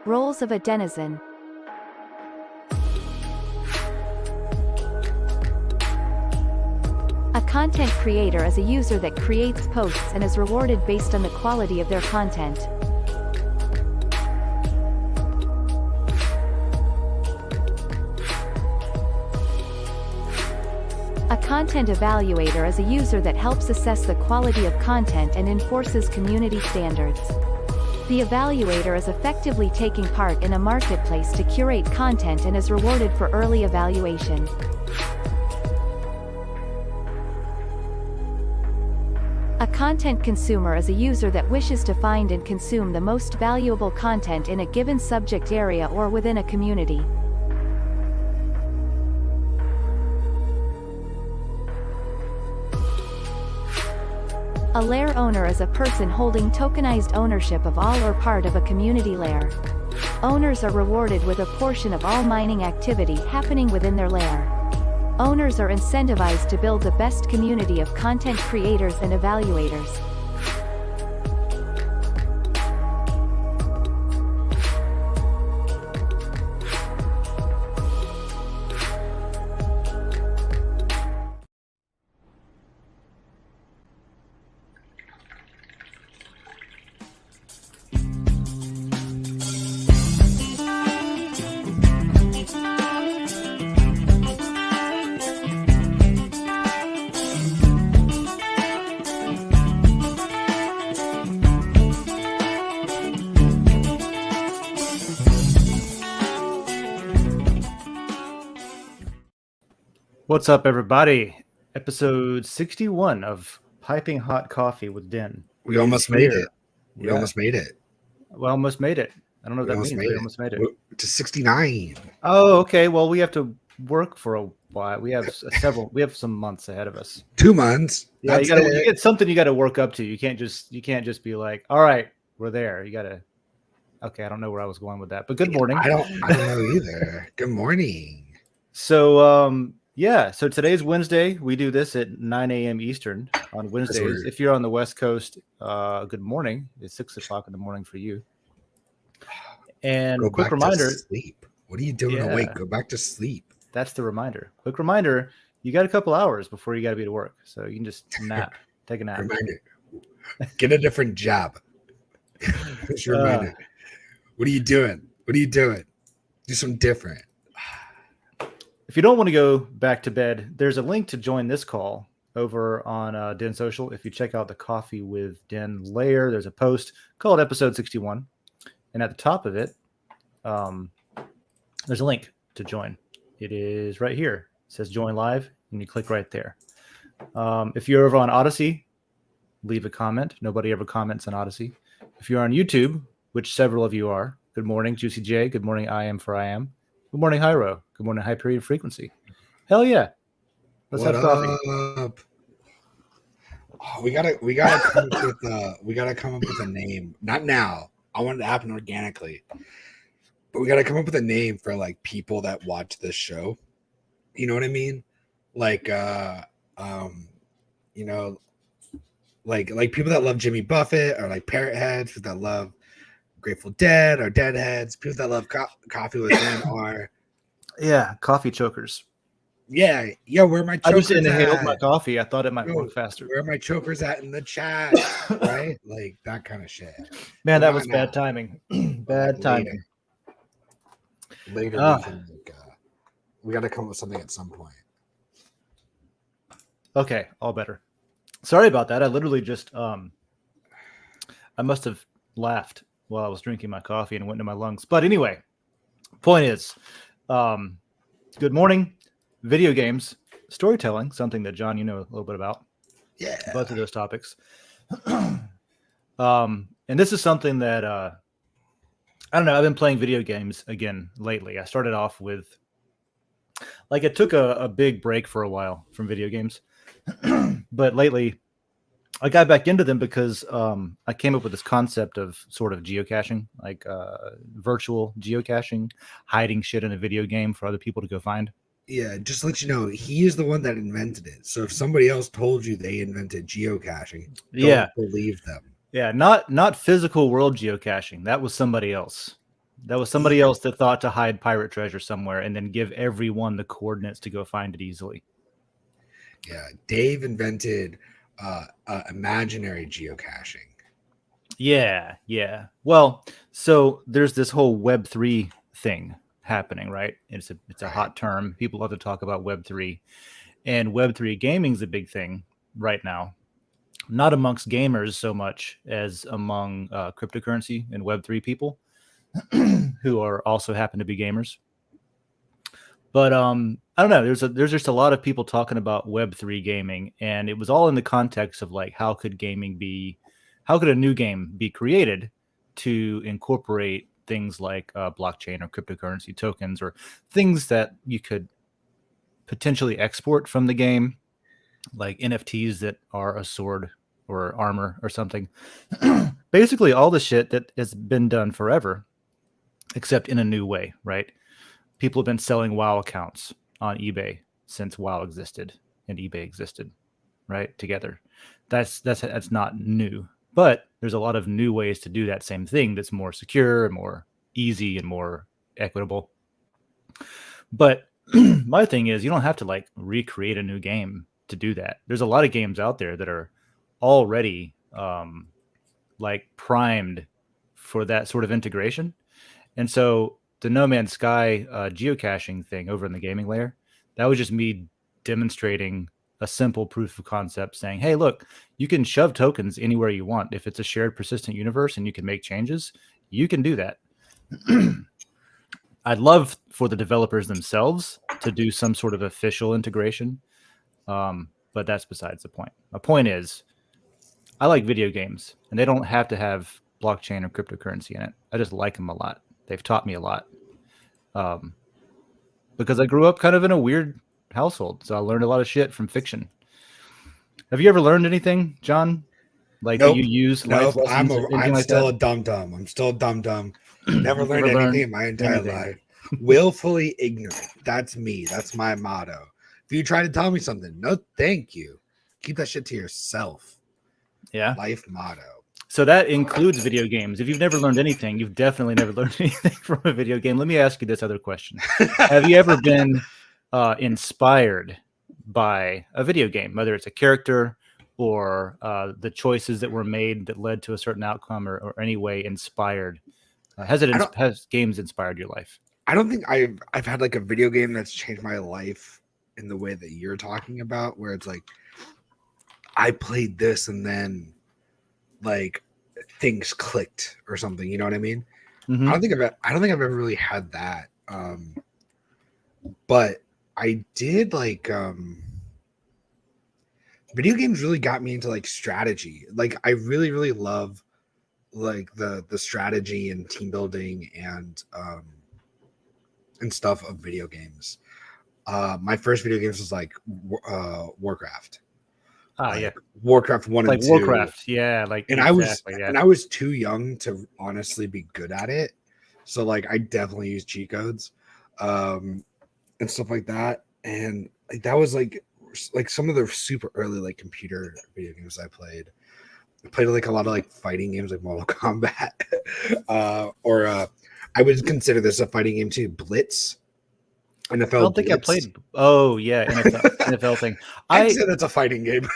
Roles of a denizen. A content creator is a user that creates posts and is rewarded based on the quality of their content. A content evaluator is a user that helps assess the quality of content and enforces community standards. The evaluator is effectively taking part in a marketplace to curate content and is rewarded for early evaluation. A content consumer is a user that wishes to find and consume the most valuable content in a given subject area or within a community. A lair owner is a person holding tokenized ownership of all or part of a community lair. Owners are rewarded with a portion of all mining activity happening within their lair. Owners are incentivized to build the best community of content creators and evaluators. What's up, everybody? Episode 61 of Piping Hot Coffee with Den. We almost made it. We almost made it. We almost made it. I don't know what that means. We almost made it. To 69. Oh, okay. Well, we have to work for a while. We have we have some months ahead of us. 2 months. Yeah, you get something you got to work up to. You can't just be like, all right, we're there. You got to. Okay, I don't know where I was going with that, but good morning. I don't know either. Good morning. So, yeah, so today's Wednesday. We do this at 9 a.m. Eastern on Wednesdays. If you're on the West Coast, good morning. It's 6 o'clock in the morning for you. And Go quick back reminder. to sleep. What are you doing awake? Go back to sleep. That's the reminder. Quick reminder, you got a couple hours before you got to be to work. So you can just nap. Take a nap. Reminder. Get a different job. Just reminder. What are you doing? What are you doing? Do something different. If you don't want to go back to bed, there's a link to join this call over on Den.social. If you check out the Coffee with Den layer, there's a post called Episode 61. And at the top of it, there's a link to join. It is right here. It says Join Live, and you click right there. If you're over on Odyssey, leave a comment. Nobody ever comments on Odyssey. If you're on YouTube, which several of you are, good morning, Juicy J. Good morning, I Am for I Am. Good morning, Hyro. Good morning, High Period Frequency. Hell yeah. Let's have coffee. Up? Oh, we gotta come up with a name. Not now. I want it to happen organically. But we gotta come up with a name for like people that watch this show. You know what I mean? Like you know, like people that love Jimmy Buffett, or like parrot heads, people that love Grateful Dead, or Deadheads, people that love Coffee with Den are coffee chokers. Yeah, where are my chokers? I just inhaled my coffee. I thought it might work faster. Where are my chokers at in the chat? Right? Like that kind of shit. Man, that was bad timing. Bad timing. Later we got to come up with something at some point. Okay, all better. Sorry about that. I literally just I must have laughed while I was drinking my coffee and it went into my lungs. But anyway, point is, good morning. Video games, storytelling, something that John, you know a little bit about. Yeah. Both of those topics. And this is something that I don't know. I've been playing video games again lately. I started off with, like, it took a big break for a while from video games, but lately I got back into them because I came up with this concept of sort of geocaching, like virtual geocaching, hiding shit in a video game for other people to go find. Yeah, just to let you know, he is the one that invented it. So if somebody else told you they invented geocaching, don't believe them. Yeah, not physical world geocaching. That was somebody else. That was somebody else that thought to hide pirate treasure somewhere and then give everyone the coordinates to go find it easily. Yeah, Dave invented imaginary geocaching. Yeah, yeah. Well, so there's this whole Web3 thing happening, right? It's a Right. hot term. People love to talk about Web3, and Web3 gaming is a big thing right now. Not amongst gamers so much as among cryptocurrency and Web3 people who are also happen to be gamers. But I don't know. There's just a lot of people talking about Web3 gaming, and it was all in the context of like how could a new game be created to incorporate things like blockchain or cryptocurrency tokens or things that you could potentially export from the game, like NFTs that are a sword or armor or something. Basically, all the shit that has been done forever, except in a new way, right? People have been selling WoW accounts on eBay since WoW existed and eBay existed, right? Together. That's not new. But there's a lot of new ways to do that same thing that's more secure and more easy and more equitable. But my thing is you don't have to like recreate a new game to do that. There's a lot of games out there that are already like primed for that sort of integration. And so the No Man's Sky geocaching thing over in the gaming layer, that was just me demonstrating a simple proof of concept saying, hey, look, you can shove tokens anywhere you want. If it's a shared persistent universe and you can make changes, you can do that. I'd love for the developers themselves to do some sort of official integration, but that's besides the point. My point is, I like video games, and they don't have to have blockchain or cryptocurrency in it. I just like them a lot. They've taught me a lot. Because I grew up kind of in a weird household, so I learned a lot of shit from fiction. Have you ever learned anything, John? Like Nope. that you use life lessons or anything I'm like still that? a dum-dum. I'm still a dum-dum. Never learned Never anything learned in my entire anything. life. Willfully ignorant. That's me. That's my motto. If you try to tell me something, no thank you. Keep that shit to yourself. Yeah. Life motto. So that includes video games. If you've never learned anything, you've definitely never learned anything from a video game. Let me ask you this other question. Have you ever been inspired by a video game, whether it's a character or the choices that were made that led to a certain outcome or any way inspired? Has games inspired your life? I don't think I've had like a video game that's changed my life in the way that you're talking about, where it's like I played this and then like things clicked or something. You know what I mean? Mm-hmm. I don't think I've ever really had that. But I did like video games really got me into like strategy. Like I really, really love like the strategy and team building and stuff of video games. My first video games was like Warcraft. Yeah, Warcraft 1 like and 2. Warcraft, yeah, like And exactly, I was too young to honestly be good at it. So like I definitely used cheat codes and stuff like that. And like that was like some of the super early like computer video games I played. I played like a lot of like fighting games like Mortal Kombat. I would consider this a fighting game too, Blitz. NFL I don't think Blitz. I played. Oh yeah, NFL thing. I'd say that's a fighting game.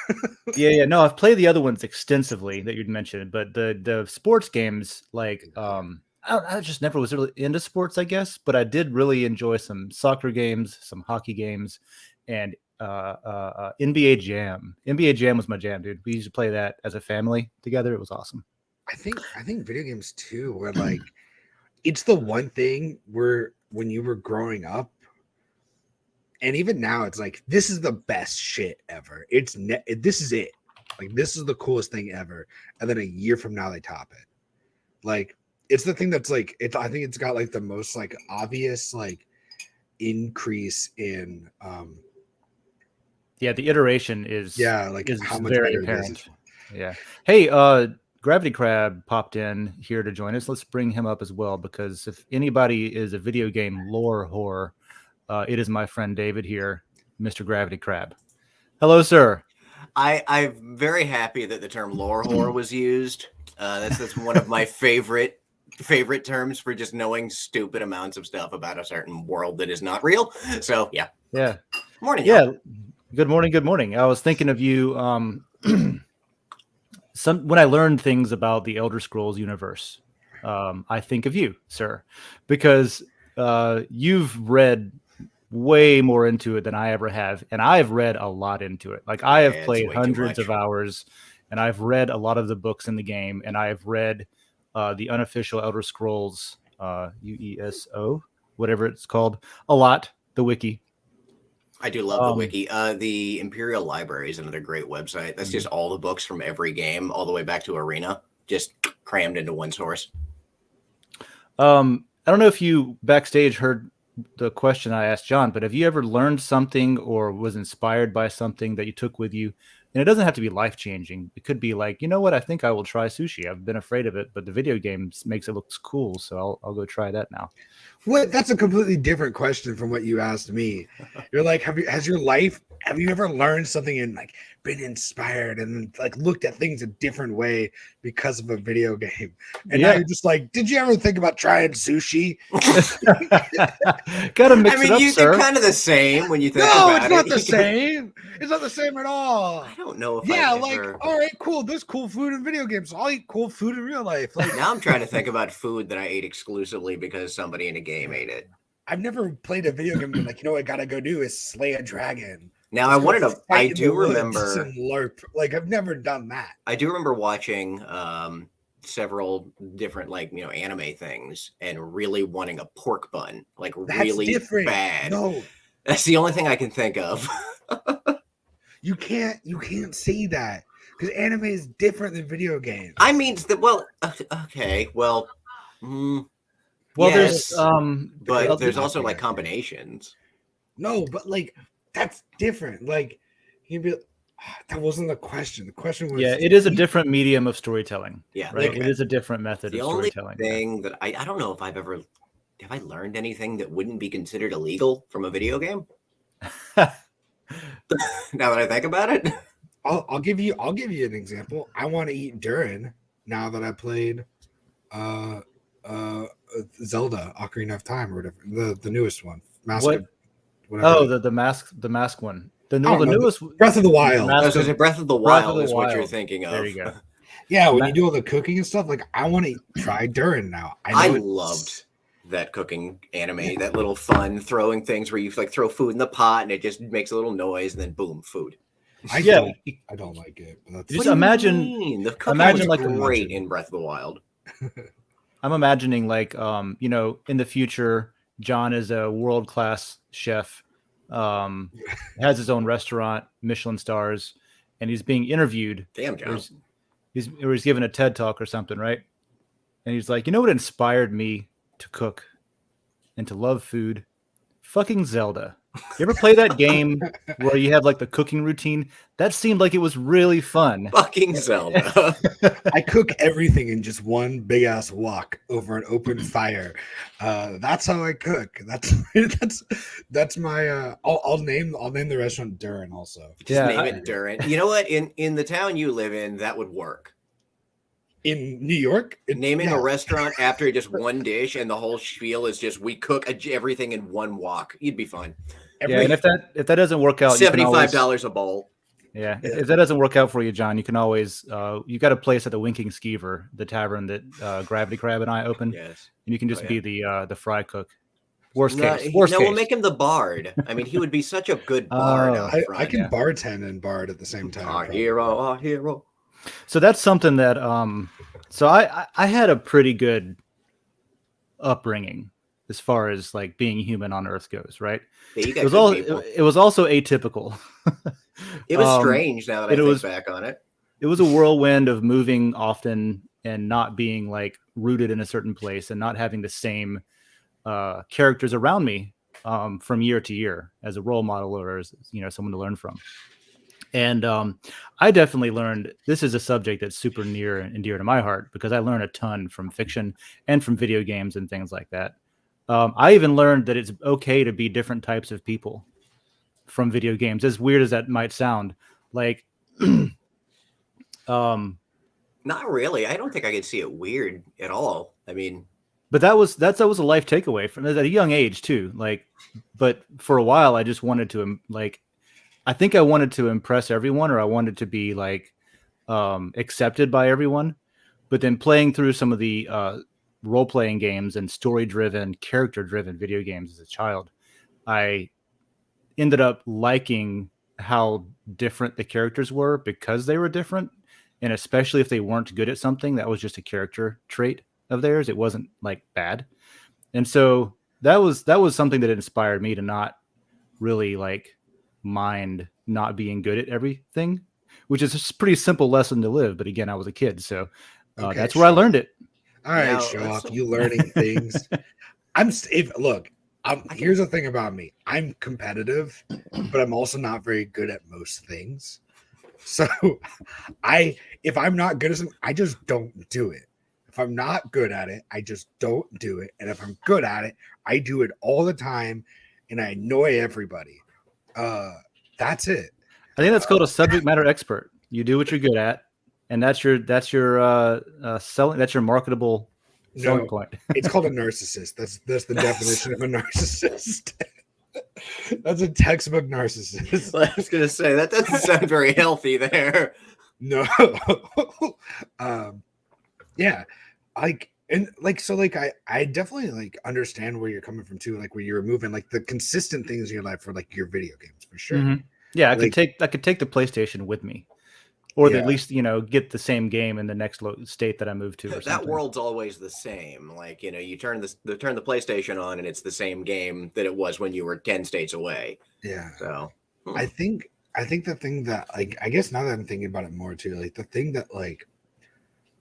Yeah. No, I've played the other ones extensively that you'd mentioned, but the sports games, like, I just never was really into sports, I guess. But I did really enjoy some soccer games, some hockey games, and NBA Jam. NBA Jam was my jam, dude. We used to play that as a family together. It was awesome. I think video games too were like it's the one thing where when you were growing up. And even now, it's like this is the best shit ever. This is it. Like this is the coolest thing ever. And then a year from now, they top it. Like it's the thing that's like I think it's got like the most like obvious like increase in. Yeah, the iteration is how much very better apparent. it is. Yeah. Hey, Gravity Crab popped in here to join us. Let's bring him up as well because if anybody is a video game lore whore. It is my friend David here, Mr. Gravity Crab. Hello, sir. I'm very happy that the term lore whore was used. That's one of my favorite favorite terms for just knowing stupid amounts of stuff about a certain world that is not real. So yeah. Yeah. Morning. Yeah. Y'all. Good morning. Good morning. I was thinking of you. When I learned things about the Elder Scrolls universe, I think of you, sir, because you've read way more into it than I ever have, and I've read a lot into it. Like I have Yeah, it's played way too hundreds of much. hours, and I've read a lot of the books in the game, and I've read the unofficial Elder Scrolls UESO, whatever it's called, a lot. The wiki. I do love the wiki. The Imperial Library is another great website. That's just all the books from every game, all the way back to Arena, just crammed into one source. I don't know if you backstage heard the question I asked John, but have you ever learned something or was inspired by something that you took with you? And it doesn't have to be life-changing. It could be like, you know what? I think I will try sushi. I've been afraid of it, but the video game makes it look cool, so I'll go try that now. What? That's a completely different question from what you asked me. You're like, have you ever learned something and like been inspired and like looked at things a different way because of a video game? And now you're just like, did you ever think about trying sushi? Gotta mix it up, they're sir. kind of the same when you think No, about it. it's not the same. It's not the same at all. I don't know if Yeah, I've like, ever... all right, cool. There's cool food in video games. I'll eat cool food in real life. Like Now I'm trying to think about food that I ate exclusively because somebody in a game ate it. I've never played a video game, but like, you know what I gotta go do is slay a dragon. Now Let's I wanted go to. fight I in the do woods remember. and LARP. Like I've never done that. I do remember watching several different anime things and really wanting a pork bun, like That's really different. bad. No, That's the only thing I can think of. you can't say that because anime is different than video games. I mean, okay, well, Well, yes, but there's also like combinations. No, but like that's different. Like you'd be. That wasn't the question. The question was. Yeah, it is a different medium of storytelling. Yeah, right. okay. It is a different method The of only storytelling. thing that I don't know if have I learned anything that wouldn't be considered illegal from a video game? Now that I think about it. I'll give you an example. I want to eat durian now that I played Zelda Ocarina of Time or whatever, the newest one. Whatever. The mask one. The newest Breath of the Wild. Breath of the Wild is what you're thinking of. There you go. Yeah, when you do all the cooking and stuff, like I want to try durian now. I loved that cooking anime, that little fun throwing things where you like throw food in the pot and it just makes a little noise and then boom, food. I don't like it. But that's just imagine the cooking was like great in Breath of the Wild. I'm imagining like in the future, John is a world-class chef, has his own restaurant, Michelin stars, and he's being interviewed. Damn, John. He's given a TED talk or something, right? And he's like, you know what inspired me to cook and to love food? Fucking Zelda. You ever play that game where you have like the cooking routine? That seemed like it was really fun. Fucking Zelda. I cook everything in just one big ass wok over an open fire. That's how I cook. That's my. I'll name the restaurant Durin also. Just name it Durin. You know what? In the town you live in, that would work. In New York, naming a restaurant after just one dish and the whole spiel is just we cook everything in one wok. You'd be fine. Yeah, and if that doesn't work out, $75 a bowl. Yeah, if that doesn't work out for you, John, you can always you got a place at the Winking Skeever, the tavern that Gravity Crab and I opened. Yes, and you can just be the fry cook. Worst case. We'll make him the bard. I mean, he would be such a good bard. I can bartend and bard at the same time. Our hero. So that's something that so I had a pretty good upbringing as far as like being human on Earth goes, right? Yeah, it was also atypical. It was strange now that I think back on it. It was a whirlwind of moving often and not being like rooted in a certain place and not having the same characters around me from year to year as a role model or as someone to learn from. And I definitely learned this is a subject that's super near and dear to my heart because I learned a ton from fiction and from video games and things like that. I even learned that it's okay to be different types of people from video games, as weird as that might sound. Like, not really. I don't think I could see it weird at all. I mean, But that was a life takeaway from at a young age too. Like, but for a while I just wanted to like, I think I wanted to impress everyone, or I wanted to be like accepted by everyone. But then playing through some of the role playing games and story driven, character driven video games as a child, I ended up liking how different the characters were because they were different. And especially if they weren't good at something, that was just a character trait of theirs. It wasn't like bad. And so that was something that inspired me to not really like mind not being good at everything, which is a pretty simple lesson to live. But again, I was a kid, so Okay, that's where I learned it. All right, Now, show that's off. You learning things. Look. Here's the thing about me. I'm competitive, but I'm also not very good at most things. So if I'm not good at something, I just don't do it. If I'm not good at it, I just don't do it. And if I'm good at it, I do it all the time and I annoy everybody. That's it. I think that's called a subject matter expert. You do what you're good at, and that's your selling. That's your marketable selling point. It's called a narcissist. That's the definition of a narcissist. That's a textbook narcissist. I was gonna say that doesn't sound very healthy there. No. Yeah. I definitely like understand where you're coming from too, like where you're moving, like the consistent things in your life for like your video games for sure. Mm-hmm. Yeah, I Like- could take the PlayStation with me, or Yeah. at least get the same game in the next state that I move to. Or That something. world's always the same. Like, you turn the PlayStation on and it's the same game that it was when you were 10 states away. Yeah. So I think the thing that like I guess now that I'm thinking about it more too, like the thing that like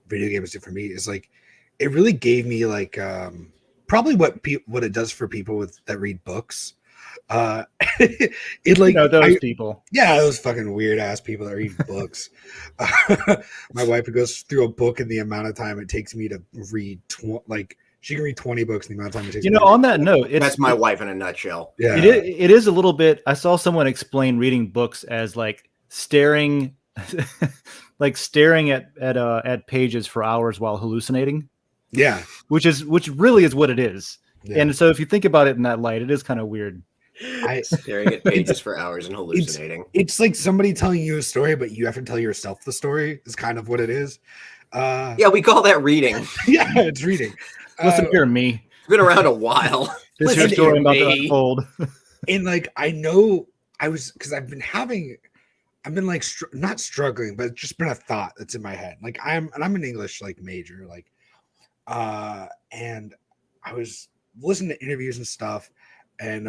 video games do for me is like it really gave me like probably what it does for people that read books. It like those people. Yeah, those fucking weird ass people that read books. My wife goes through a book in the amount of time it takes me to read. She can read 20 books in the amount of time it takes. me to On read. that note, that's my wife in a nutshell. Yeah, it is a little bit. I saw someone explain reading books as like staring, like staring at pages for hours while hallucinating. yeah, which really is what it is. yeah. And so if you think about it in that light, it is kind of weird. Staring at pages for hours and hallucinating. It's like somebody telling you a story, but you have to tell yourself the story. Is kind of what it is. Yeah, we call that reading. Yeah, it's reading. Listen here, me. It's been around a while. This is your Listen story here, about to me. unfold. And like I know because I've been like not struggling, but it's just been a thought that's in my head. Like I'm an English like major, like and I was listening to interviews and stuff, and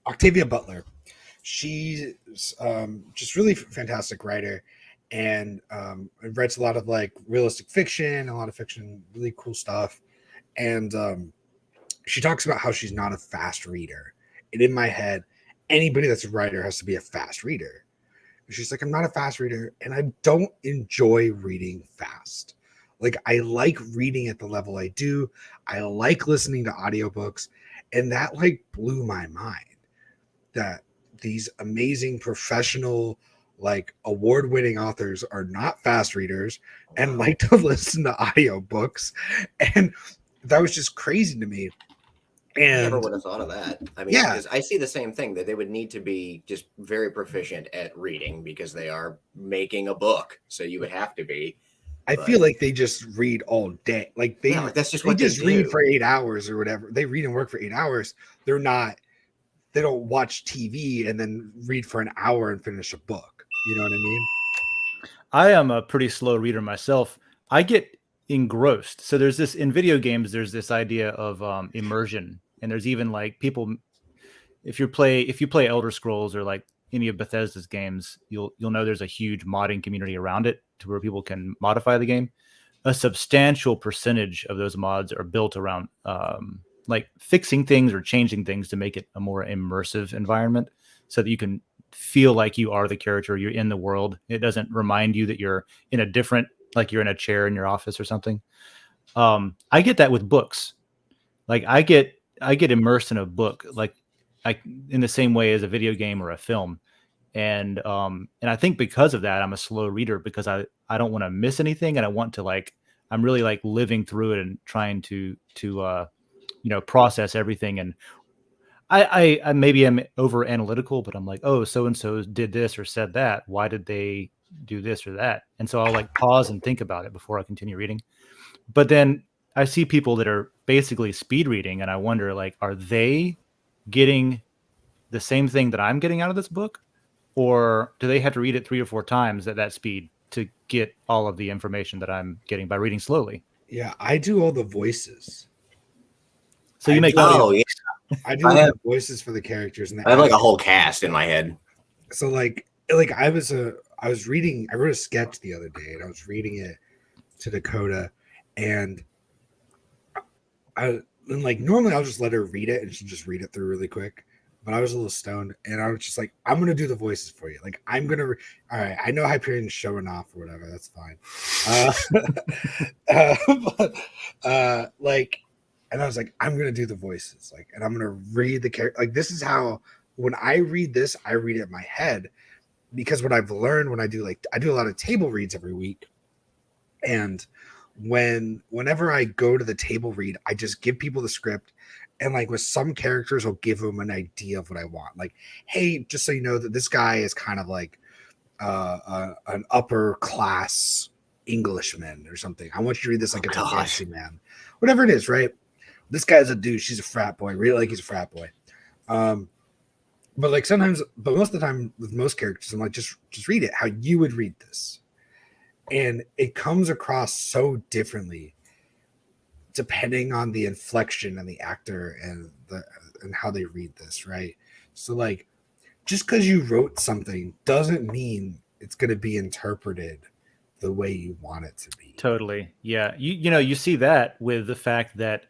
Octavia Butler, she's just really fantastic writer, and writes a lot of like realistic fiction, a lot of fiction, really cool stuff. And she talks about how she's not a fast reader. And in my head, anybody that's a writer has to be a fast reader. And she's like, I'm not a fast reader, and I don't enjoy reading fast. Like I like reading at the level I do. I like listening to audiobooks, and that like blew my mind that these amazing professional like award-winning authors are not fast readers and like to listen to audiobooks. And that was just crazy to me. I And never would have thought of that. I mean, Yeah. because I see the same thing, that they would need to be just very proficient at reading because they are making a book. So you would have to be. I feel like they just read all day. Like they, Yeah, that's just they what they just read do. for 8 hours or whatever. They read and work for 8 hours. They don't watch TV and then read for an hour and finish a book. You know what I mean? I am a pretty slow reader myself. I get engrossed. So there's this in video games, there's this idea of immersion. And there's even like people, if you play Elder Scrolls or like any of Bethesda's games, you'll know there's a huge modding community around it to where people can modify the game. A substantial percentage of those mods are built around like fixing things or changing things to make it a more immersive environment so that you can feel like you are the character, you're in the world. It doesn't remind you that you're in a different, like you're in a chair in your office or something. I get that with books. Like I get immersed in a book, like in the same way as a video game or a film. And I think because of that, I'm a slow reader because I don't want to miss anything. And I want to like I'm really like living through it and trying to process everything. And I maybe am over analytical, but I'm like, oh, so and so did this or said that. Why did they do this or that? And so I'll like pause and think about it before I continue reading. But then I see people that are basically speed reading, and I wonder, like, are they getting the same thing that I'm getting out of this book, or do they have to read it 3 or 4 times at that speed to get all of the information that I'm getting by reading slowly? Yeah, I do all the voices. So you I make do- audio. Oh yeah, I do I the have- voices for the characters, and I have like a whole cast in my head. so like I was reading. I wrote a sketch the other day, and I was reading it to Dakota, and like normally I'll just let her read it, and she'll just read it through really quick. But I was a little stoned, and I was just like, I'm gonna do the voices for you. Like I'm gonna. All right, I know Hyperion's showing off or whatever. That's fine. Like, and I was like, I'm gonna do the voices, like, and I'm gonna read the character. Like, this is how when I read this, I read it in my head, because what I've learned when I do a lot of table reads every week, and whenever I go to the table read, I just give people the script, and like with some characters, I'll give them an idea of what I want. Like, hey, just so you know that this guy is kind of like an upper class Englishman or something. I want you to read this like it's a fancy man, whatever it is, right? This guy's a douche. He's a frat boy. Really, like he's a frat boy. But like sometimes, but most of the time with most characters, I'm like, just read it how you would read this, and it comes across so differently depending on the inflection and the actor and how they read this, right? So like, just because you wrote something doesn't mean it's going to be interpreted the way you want it to be. Totally. Yeah. You see that with the fact that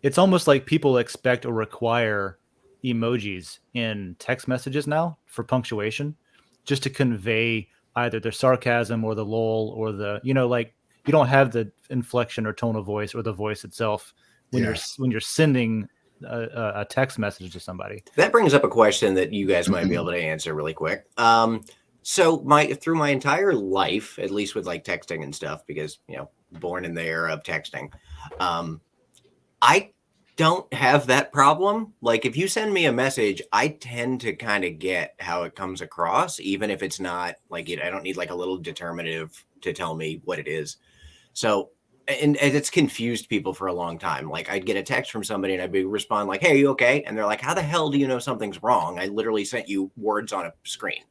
it's almost like people expect or require emojis in text messages now for punctuation, just to convey either their sarcasm or the lol or the, like you don't have the inflection or tone of voice or the voice itself when you're sending a text message to somebody. That brings up a question that you guys might be able to answer really quick. So through my entire life, at least with like texting and stuff, because born in the era of texting, I don't have that problem. Like if you send me a message, I tend to kind of get how it comes across, even if it's not like I don't need like a little determinative to tell me what it is. So and it's confused people for a long time. Like I'd get a text from somebody and I'd respond like, "Hey, are you okay?" And they're like, "How the hell do you know something's wrong? I literally sent you words on a screen."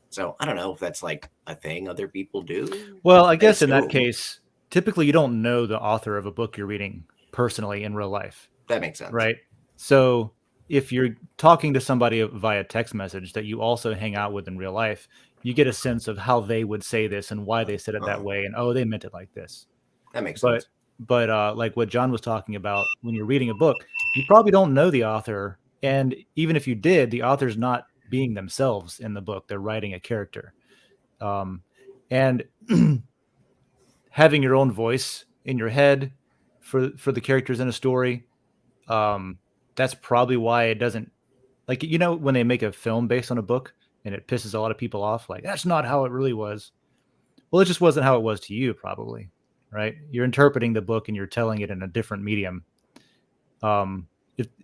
So I don't know if that's like a thing other people do. Well, I guess in that case, typically you don't know the author of a book you're reading personally in real life. That makes sense. Right. So if you're talking to somebody via text message that you also hang out with in real life, you get a sense of how they would say this and why they said it that way. And, oh, they meant it like this. That makes sense. But like what John was talking about, when you're reading a book, you probably don't know the author. And even if you did, the author's not being themselves in the book. They're writing a character. And having your own voice in your head for the characters in a story, that's probably why it doesn't, like, when they make a film based on a book and it pisses a lot of people off, like, that's not how it really was. Well, it just wasn't how it was to you, probably, right? You're interpreting the book and you're telling it in a different medium.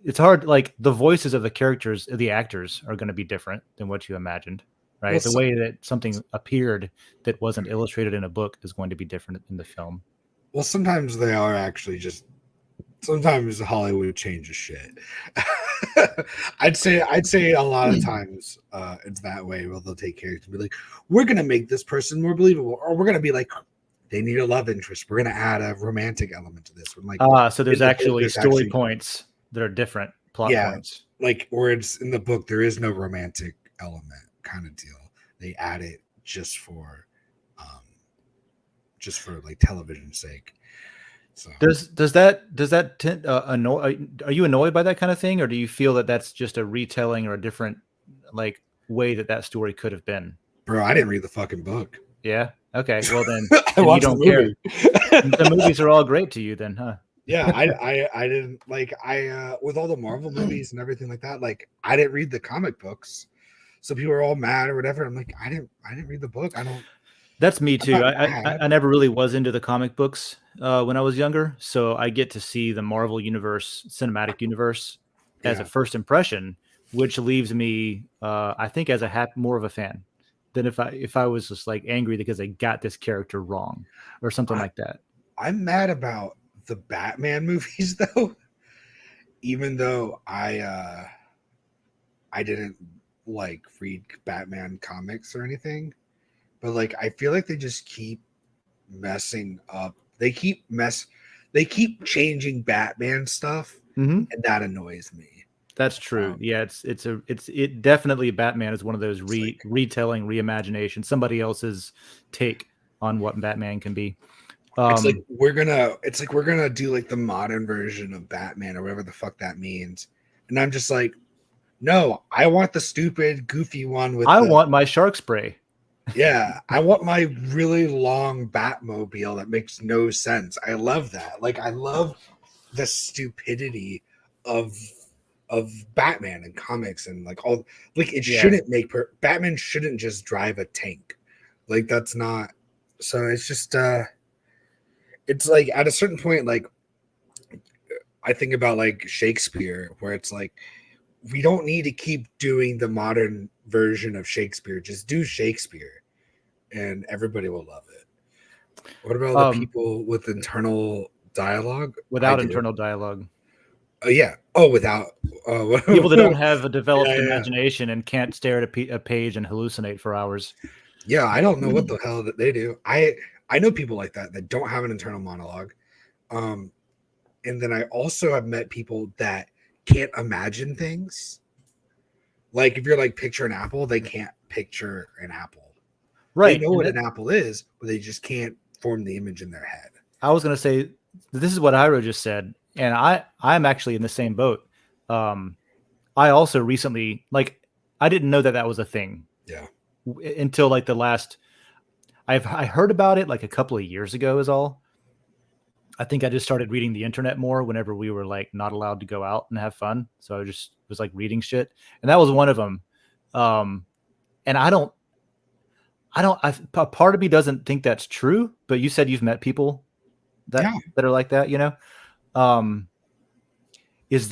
It's hard, like the voices of the characters, the actors are going to be different than what you imagined, right? Well, the way that something appeared that wasn't illustrated in a book is going to be different in the film. Well, sometimes they are actually just, sometimes Hollywood changes shit. I'd say a lot of times it's that way, where they'll take characters and be like, we're going to make this person more believable, or we're going to be like, they need a love interest, we're going to add a romantic element to this one. Like, so there's actually story points that are different plot points. Like, or it's in the book, there is no romantic element kind of deal. They add it just for like television's sake. So does that annoy? Are you annoyed by that kind of thing, or do you feel that that's just a retelling or a different like way that story could have been? Bro, I didn't read the fucking book. Yeah. Okay. Well then, you don't care. The movies are all great to you, then, huh? Yeah, I didn't like with all the Marvel movies and everything like that. Like I didn't read the comic books, so people are all mad or whatever. I'm like, I didn't read the book. I don't. That's me I too. thought I Mad. I never really was into the comic books when I was younger, so I get to see the Marvel universe, cinematic universe, as a Yeah. first impression, which leaves me, I think, as a more of a fan than if I was just like angry because they got this character wrong or something I, like that. I'm mad about the Batman movies though, even though I didn't like read Batman comics or anything, but like I feel like they just keep messing up. They keep changing Batman stuff, Hmm. and that annoys me. That's true. Um, Yeah, it definitely Batman is one of those it's like retelling, reimagination, somebody else's take on what Batman can be. it's like we're gonna do like the modern version of Batman or whatever the fuck that means. And I'm just like, no, I want the stupid, goofy one with I the want my shark spray. yeah, I want my really long Batmobile that makes no sense. I love that. Like I love the stupidity of Batman and comics and like all like it Yeah. shouldn't make Batman shouldn't just drive a tank. Like that's not so it's just it's like at a certain point like I think about like Shakespeare where it's like we don't need to keep doing the modern version of Shakespeare. Just do Shakespeare and everybody will love it. What about the Um, people with internal dialogue? I without do. internal dialogue. Oh yeah. Oh, without. Oh, People that don't have a developed yeah. imagination and can't stare at a page and hallucinate for hours. Yeah, I don't know what the hell that they do. I know people like that that don't have an internal monologue. Um, and then I also have met people that can't imagine things. Like if you're like picture an apple, they can't picture an apple. They Right. know And what an apple is, but they just can't form the image in their head. I was going to say, this is what Iro just said. And I'm actually in the same boat. I also recently, like, I didn't know that that was a thing. Yeah. Until like I heard about it like a couple of years ago is all. I think I just started reading the internet more whenever we were like not allowed to go out and have fun. So I just was like reading shit. And that was one of them. And a part of me doesn't think that's true, but you said you've met people that are like that, you know? Um, has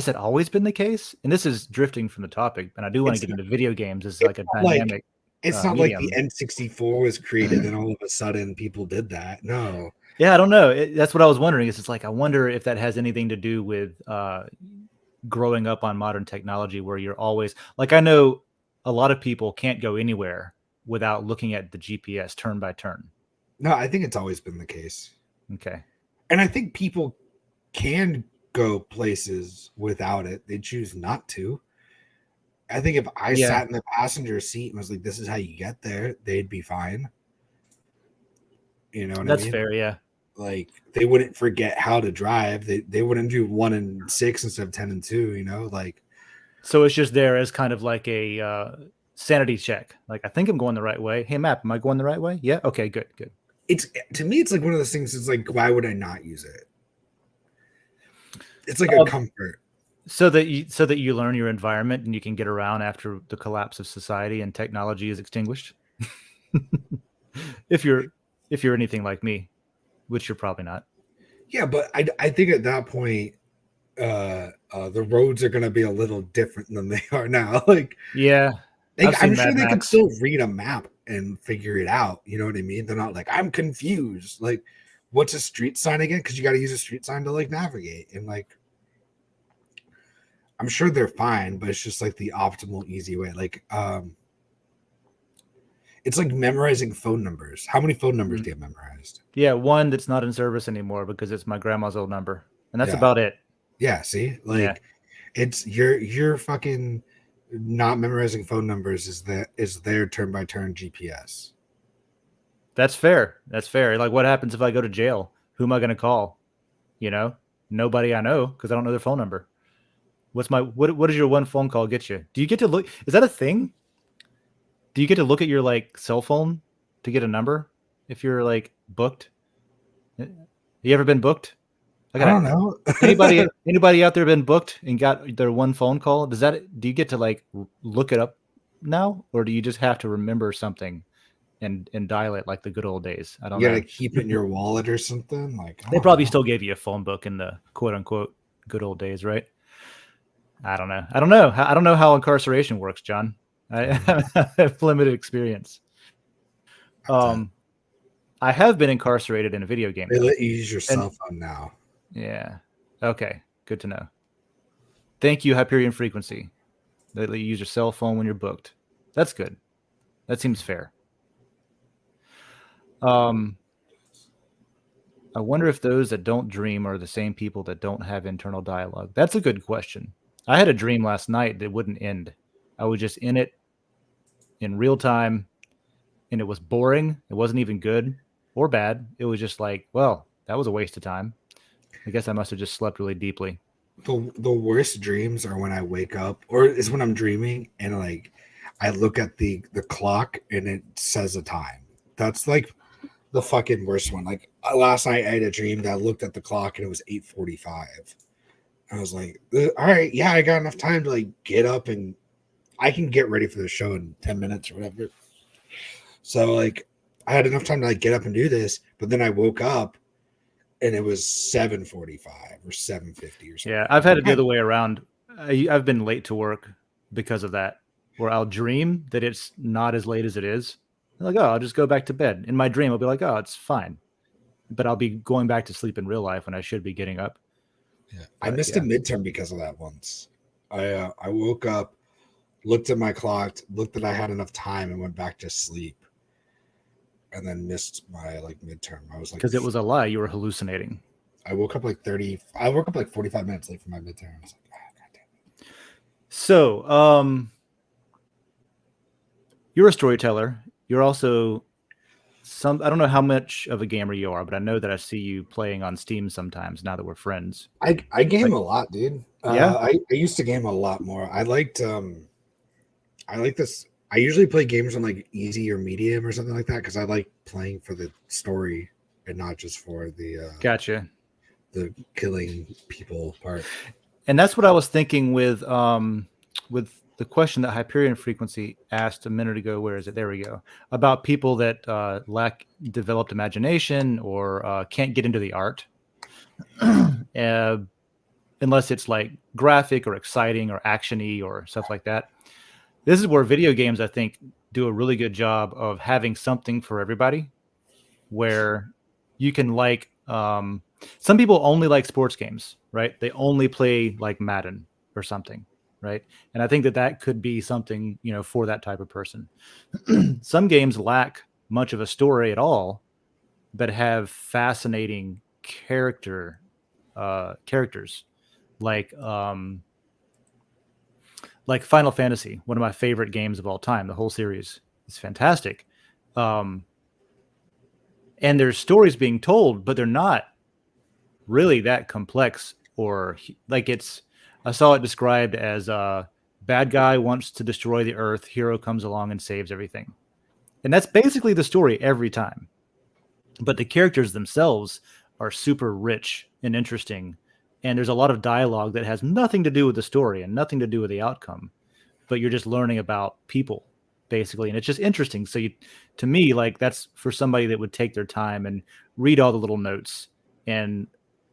it always been the case? And this is drifting from the topic, and I do want to get into video games as like a dynamic It's not like the medium. N64 was created and all of a sudden people did that. No. Yeah, I don't know. That's what I was wondering. It's like I wonder if that has anything to do with growing up on modern technology, where you're always like, I know a lot of people can't go anywhere without looking at the GPS turn by turn. No, I think it's always been the case. Okay. And I think people can go places without it. They choose not to. I think if I sat in the passenger seat and was like, this is how you get there, they'd be fine. You know what I mean? That's fair, yeah. Like they wouldn't forget how to drive. They wouldn't do 1 and 6 instead of 10 and 2, you know, like so it's just there as kind of like a sanity check. Like, I think I'm going the right way. Hey, map, am I going the right way? Yeah. Okay, good. It's to me, it's like one of those things. It's like, why would I not use it? It's like a comfort. So that you learn your environment and you can get around after the collapse of society and technology is extinguished. if you're anything like me, which you're probably not. Yeah, but I think at that point, the roads are going to be a little different than they are now. Like, yeah, I'm sure they can still read a map and figure it out. You know what I mean? They're not like, I'm confused. Like, what's a street sign again? Because you got to use a street sign to like navigate. And like, I'm sure they're fine, but it's just like the optimal, easy way. Like, it's like memorizing phone numbers. How many phone numbers do you have memorized? Yeah, one that's not in service anymore because it's my grandma's old number, and that's about it. Yeah, see, like it's you're fucking not memorizing phone numbers is their turn by turn GPS. That's fair. Like, what happens if I go to jail? Who am I going to call? You know, nobody I know because I don't know their phone number. What does your one phone call get you? Do you get to look? Is that a thing? Do you get to look at your like cell phone to get a number if you're like booked? You ever been booked? I don't know. anybody out there been booked and got their one phone call? Do you get to like look it up now, or do you just have to remember something and dial it like the good old days. I don't You know. gotta keep it in your wallet or something. Like I They don't probably know. still gave you a phone book in the quote unquote good old days, right? I don't know. I don't know how incarceration works, John. I have limited experience. I have been incarcerated in a video game. They Though. let you use your And- cell phone now. Yeah. Okay. Good to know. Thank you, Hyperion Frequency. They let you use your cell phone when you're booked. That's good. That seems fair. I wonder if those that don't dream are the same people that don't have internal dialogue. That's a good question. I had a dream last night that wouldn't end. I was just in it in real time, and it was boring. It wasn't even good or bad. It was just like, well, that was a waste of time. I guess I must have just slept really deeply. The worst dreams are when I wake up, or is when I'm dreaming and like I look at the clock and it says a time. That's like the fucking worst one. Like last night I had a dream that I looked at the clock and it was 8:45. I was like, all right, yeah, I got enough time to like get up and I can get ready for the show in 10 minutes or whatever. So like I had enough time to like get up and do this, but then I woke up and it was 7:45 or 7:50 or something. Yeah, I've had it the other way around. I've been late to work because of that, where I'll dream that it's not as late as it is. I'm like, oh, I'll just go back to bed. In my dream, I'll be like, oh, it's fine. But I'll be going back to sleep in real life when I should be getting up. Yeah. I missed a midterm because of that once. I woke up, looked at my clock, looked that I had enough time, and went back to sleep. And then missed my like midterm. I was like, because it was a lie. You were hallucinating. I woke up like 45 minutes late for my midterm. I was like, oh, God damn it. So, you're a storyteller. You're also I don't know how much of a gamer you are, but I know that I see you playing on Steam sometimes now that we're friends. I game a lot, dude. Yeah? I used to game a lot more. I like this. I usually play games on like easy or medium or something like that because I like playing for the story and not just for the Gotcha. the killing people part. And that's what I was thinking with the question that Hyperion Frequency asked a minute ago. Where is it? There we go. About people that lack developed imagination or can't get into the art, unless it's like graphic or exciting or actiony or stuff like that. This is where video games, I think, do a really good job of having something for everybody, where you can like. Some people only like sports games, right? They only play like Madden or something, right? And I think that could be something, for that type of person. Some games lack much of a story at all, but have fascinating characters, like Final Fantasy, one of my favorite games of all time. The whole series is fantastic. And there's stories being told, but they're not really that complex, or like I saw it described as bad guy wants to destroy the earth, hero comes along and saves everything. And that's basically the story every time. But the characters themselves are super rich and interesting. And there's a lot of dialogue that has nothing to do with the story and nothing to do with the outcome. But you're just learning about people, basically. And it's just interesting. So to me, like, that's for somebody that would take their time and read all the little notes, and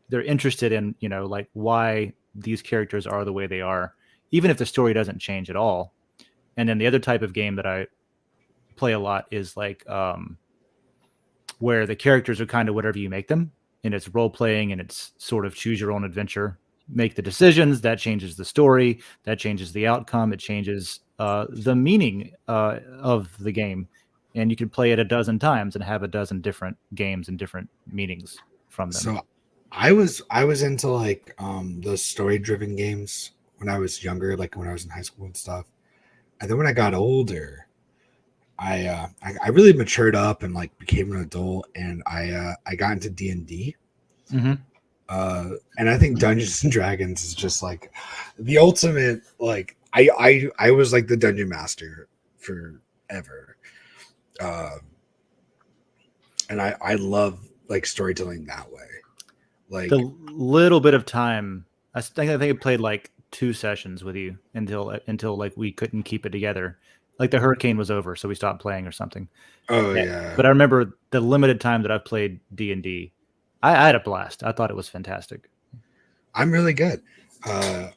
they're interested in, like why these characters are the way they are, even if the story doesn't change at all. And then the other type of game that I play a lot is like where the characters are kind of whatever you make them, and it's role playing, and it's sort of choose your own adventure, make the decisions, that changes the story, that changes the outcome, it changes the meaning of the game, and you can play it a dozen times and have a dozen different games and different meanings from them. So I was into like those story driven games when I was younger, like when I was in high school and stuff. And then when I got older, I really matured up and like became an adult, and I got into D&D. Mm-hmm. And I think Dungeons and Dragons is just like the ultimate. Like I was like the dungeon master forever, and I love like storytelling that way. Like the little bit of time, I think I played like 2 sessions with you until like we couldn't keep it together, like the hurricane was over, so we stopped playing or something. Oh yeah. But I remember the limited time that I've played D&D, I had a blast. I thought it was fantastic. I'm really good. I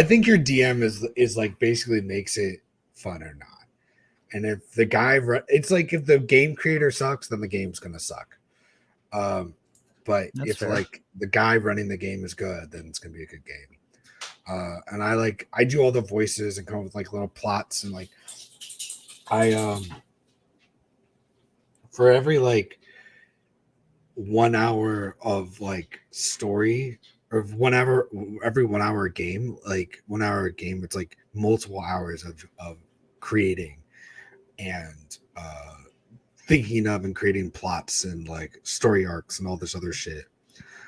think your DM is like basically makes it fun or not. And if the guy, it's like if the game creator sucks, then the game's gonna suck. But That's if fair. like the guy running the game is good, then it's gonna be a good game. And I do all the voices and come up with like little plots and like I for every like 1 hour of like story or whenever every 1 hour game, like 1 hour game, it's like multiple hours of creating and thinking of and creating plots and like story arcs and all this other shit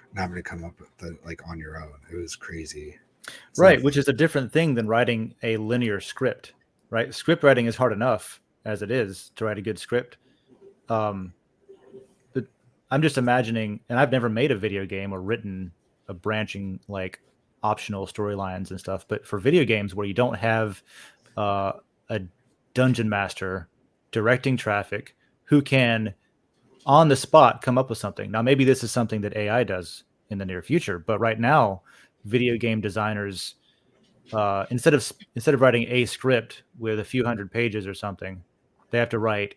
and having to come up with it like on your own. It was crazy. It's Right, not- which is a different thing than writing a linear script, right? Script writing is hard enough as it is to write a good script. But I'm just imagining, and I've never made a video game or written a branching like optional storylines and stuff. But for video games where you don't have a dungeon master directing traffic who can on the spot come up with something. Now, maybe this is something that AI does in the near future, but right now, video game designers, instead of writing a script with a few hundred pages or something, they have to write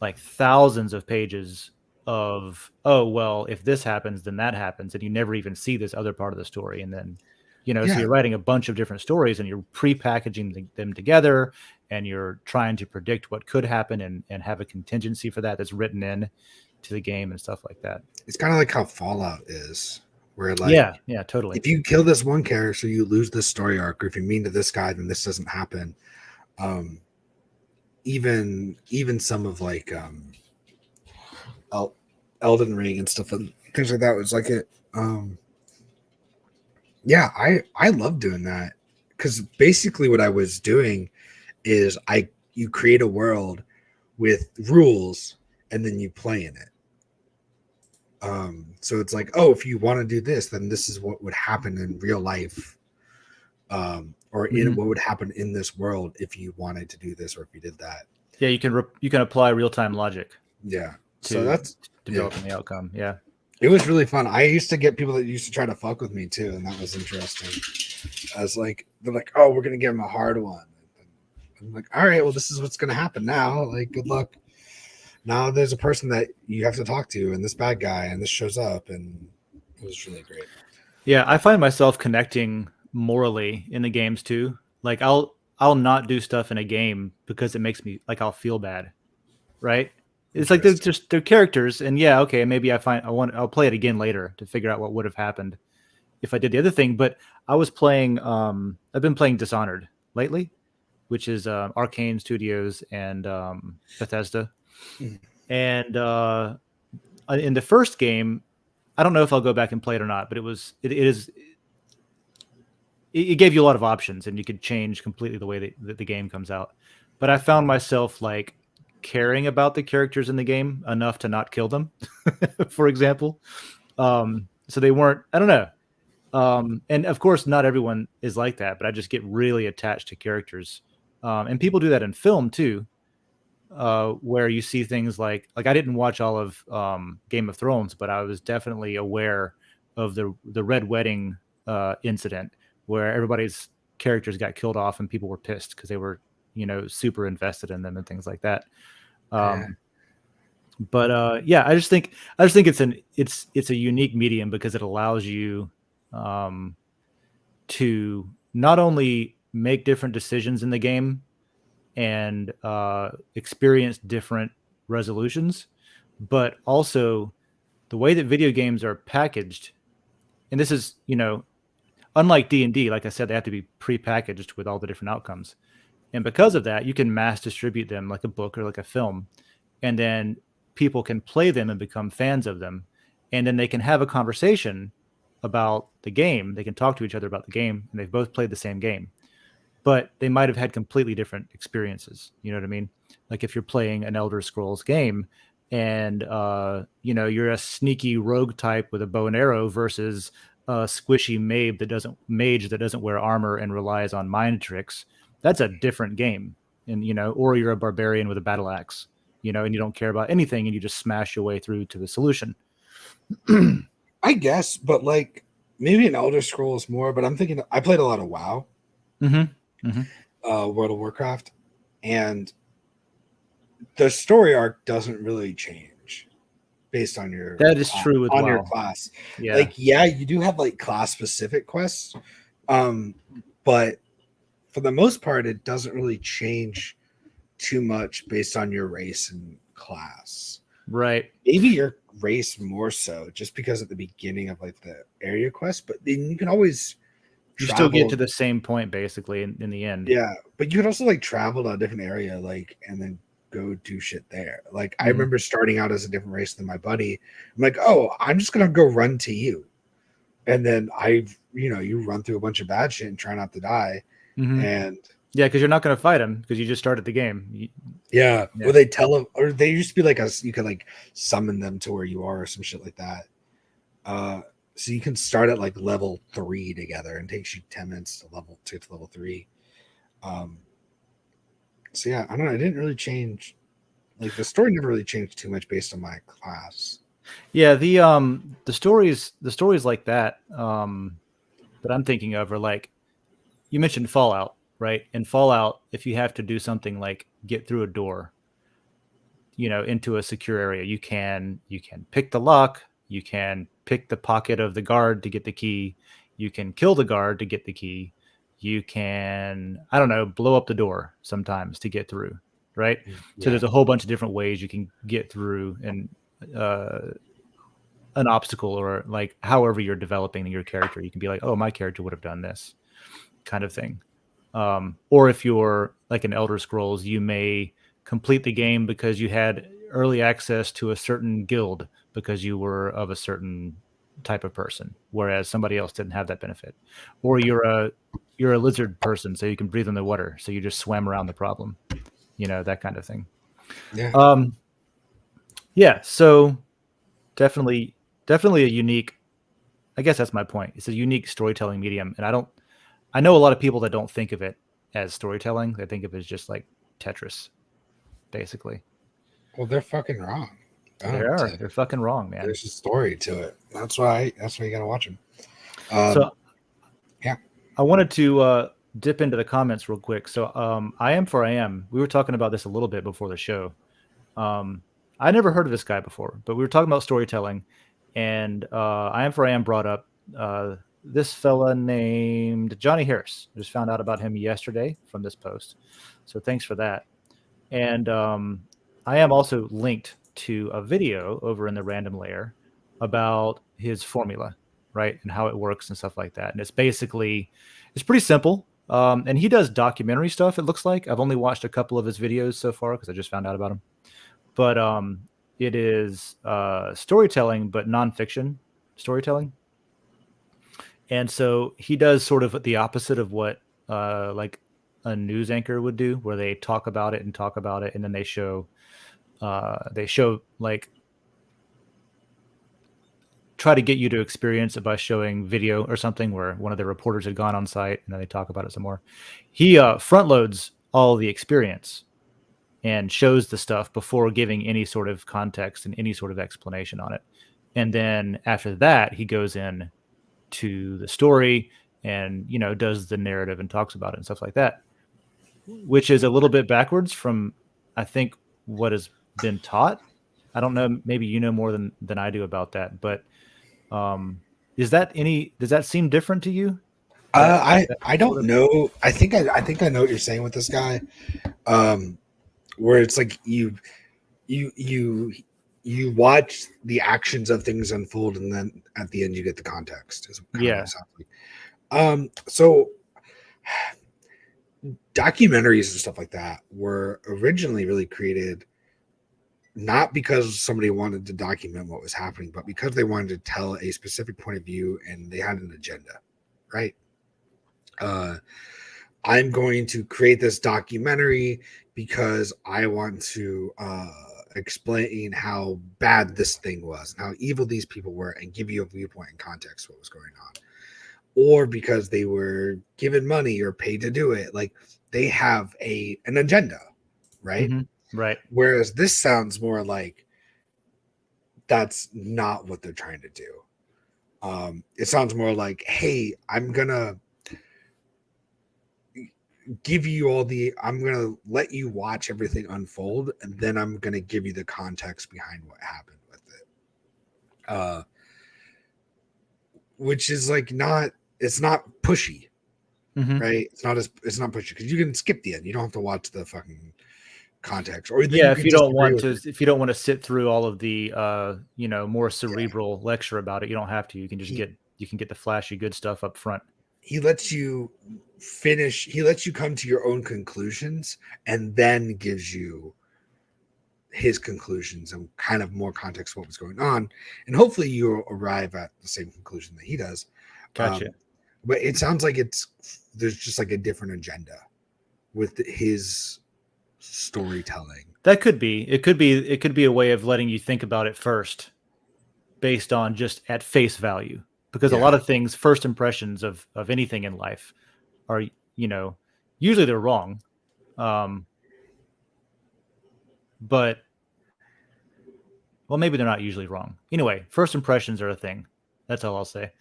like thousands of pages of, oh well, if this happens then that happens, and you never even see this other part of the story. And then so Yeah. you're writing a bunch of different stories and you're pre-packaging them together, and you're trying to predict what could happen and have a contingency for that's written in to the game and stuff like that. It's kind of like how Fallout is, where like Yeah, totally. if you kill this one character, you lose this story arc, or if you mean to this guy, then this doesn't happen. Even some of like Elden Ring and stuff and things like that was like it. Yeah, I love doing that because basically what I was doing is you create a world with rules and then you play in it. So it's like, oh, if you want to do this, then this is what would happen in real life, or in what would happen in this world if you wanted to do this or if you did that. Yeah, you can apply real-time logic. Yeah, To, so that's developing the outcome. Yeah, it was really fun. I used to get people that used to try to fuck with me too, and that was interesting. I was like, they're like, oh, we're gonna give him a hard one. I'm like, all right, well, this is what's gonna happen now. Like, good luck. Now there's a person that you have to talk to, and this bad guy, and this shows up, and it was really great. Yeah, I find myself connecting morally in the games too. Like I'll not do stuff in a game because it makes me like I'll feel bad, right? It's like they're characters, and yeah, okay, maybe I'll play it again later to figure out what would have happened if I did the other thing. But I was playing, I've been playing Dishonored lately, which is Arcane Studios and Bethesda. And in the first game, I don't know if I'll go back and play it or not, but it gave you a lot of options, and you could change completely the way that the game comes out. But I found myself like caring about the characters in the game enough to not kill them, for example. So they weren't, I don't know. And of course, not everyone is like that, but I just get really attached to characters. And people do that in film too, where you see things like I didn't watch all of Game of Thrones, but I was definitely aware of the Red Wedding incident where everybody's characters got killed off and people were pissed because they were super invested in them and things like that. But yeah, I just think it's a unique medium because it allows you to not only make different decisions in the game and experience different resolutions, but also the way that video games are packaged. And this is, unlike D&D, like I said, they have to be pre-packaged with all the different outcomes. And because of that, you can mass distribute them like a book or like a film. And then people can play them and become fans of them. And then they can have a conversation about the game. They can talk to each other about the game, and they've both played the same game. But they might have had completely different experiences. You know what I mean? Like if you're playing an Elder Scrolls game and, you're a sneaky rogue type with a bow and arrow versus a squishy mage that doesn't wear armor and relies on mind tricks, that's a different game. And, or you're a barbarian with a battle axe, and you don't care about anything and you just smash your way through to the solution. I guess, but like maybe an Elder Scrolls more. But I'm thinking I played a lot of WoW, World of Warcraft, and the story arc doesn't really change based on your That is true with your WoW. class. Yeah. Like, yeah, you do have like class specific quests, but for the most part, it doesn't really change too much based on your race and class. Right. Maybe your race more so, just because at the beginning of like the area quest, but then you can always still get to the same point basically in the end. Yeah, but you could also like travel to a different area, like, and then go do shit there. Like, I remember starting out as a different race than my buddy. I'm like, oh, I'm just gonna go run to you, and then you run through a bunch of bad shit and try not to die, and yeah, because you're not going to fight him because you just started the game. Yeah. Well, they tell them, or they used to be like you could like summon them to where you are or some shit like that. So you can start at like level 3 together, and it takes you 10 minutes to get to level 3. So yeah, I don't know. It didn't really change. Like, the story never really changed too much based on my class. Yeah, the stories like that that I'm thinking of are like, you mentioned Fallout, right? In Fallout, if you have to do something like get through a door, into a secure area, you can pick the lock, you can pick the pocket of the guard to get the key, you can kill the guard to get the key, you can, I don't know, blow up the door sometimes to get through, right? Yeah. So there's a whole bunch of different ways you can get through and an obstacle, or like however you're developing your character, you can be like, oh, my character would have done this kind of thing. Or if you're like an Elder Scrolls, you may complete the game because you had early access to a certain guild because you were of a certain type of person, whereas somebody else didn't have that benefit. Or you're a lizard person, so you can breathe in the water, so you just swam around the problem, that kind of thing. Yeah. Yeah. So definitely a unique, I guess that's my point. It's a unique storytelling medium. And I know a lot of people that don't think of it as storytelling. They think of it as just like Tetris, basically. Well, they're fucking wrong. They're fucking wrong, man. There's a story to it. That's why you gotta watch them. Yeah. I wanted to dip into the comments real quick. So I Am. We were talking about this a little bit before the show. I never heard of this guy before, but we were talking about storytelling, and I Am brought up this fella named Johnny Harris. I just found out about him yesterday from this post, so thanks for that. And I am also linked to a video over in the random layer about his formula, right, and how it works and stuff like that. And it's pretty simple. And he does documentary stuff, it looks like. I've only watched a couple of his videos so far because I just found out about him. But it is storytelling, but nonfiction storytelling. And so he does sort of the opposite of what like a news anchor would do, where they talk about it, and then they show like, try to get you to experience it by showing video or something where one of the reporters had gone on site, and then they talk about it some more. He front loads all the experience and shows the stuff before giving any sort of context and any sort of explanation on it. And then after that, he goes in to the story and, does the narrative and talks about it and stuff like that, which is a little bit backwards from, I think, what has been taught. I don't know, maybe you know more than I do about that, but does that seem different to you? I don't know. I think I know what you're saying with this guy. Where it's like you watch the actions of things unfold, and then at the end you get the context. Yeah. So documentaries and stuff like that were originally really created not because somebody wanted to document what was happening, but because they wanted to tell a specific point of view, and they had an agenda, right? I'm going to create this documentary because I want to explain how bad this thing was, and how evil these people were, and give you a viewpoint and context of what was going on. or because they were given money or paid to do it. Like they have an agenda, right? Right. Whereas this sounds more like that's not what they're trying to do. It sounds more like, hey, I'm gonna I'm gonna let you watch everything unfold, and then I'm gonna give you the context behind what happened with it. Which is like it's not pushy, right? It's not pushy because you can skip the end. You don't have to watch the fucking context. Or then if you don't want to sit through all of the more cerebral lecture about it, you don't have to. You can just get the flashy good stuff up front. He lets you finish. He lets you come to your own conclusions, and then gives you his conclusions and kind of more context of what was going on, and hopefully you arrive at the same conclusion that he does. Gotcha. But it sounds like there's just like a different agenda with his storytelling. That could be. It could be a way of letting you think about it first, based on just at face value. Because a lot of things, first impressions of anything in life are, usually they're wrong. But, well, maybe they're not usually wrong. Anyway, first impressions are a thing. That's all I'll say.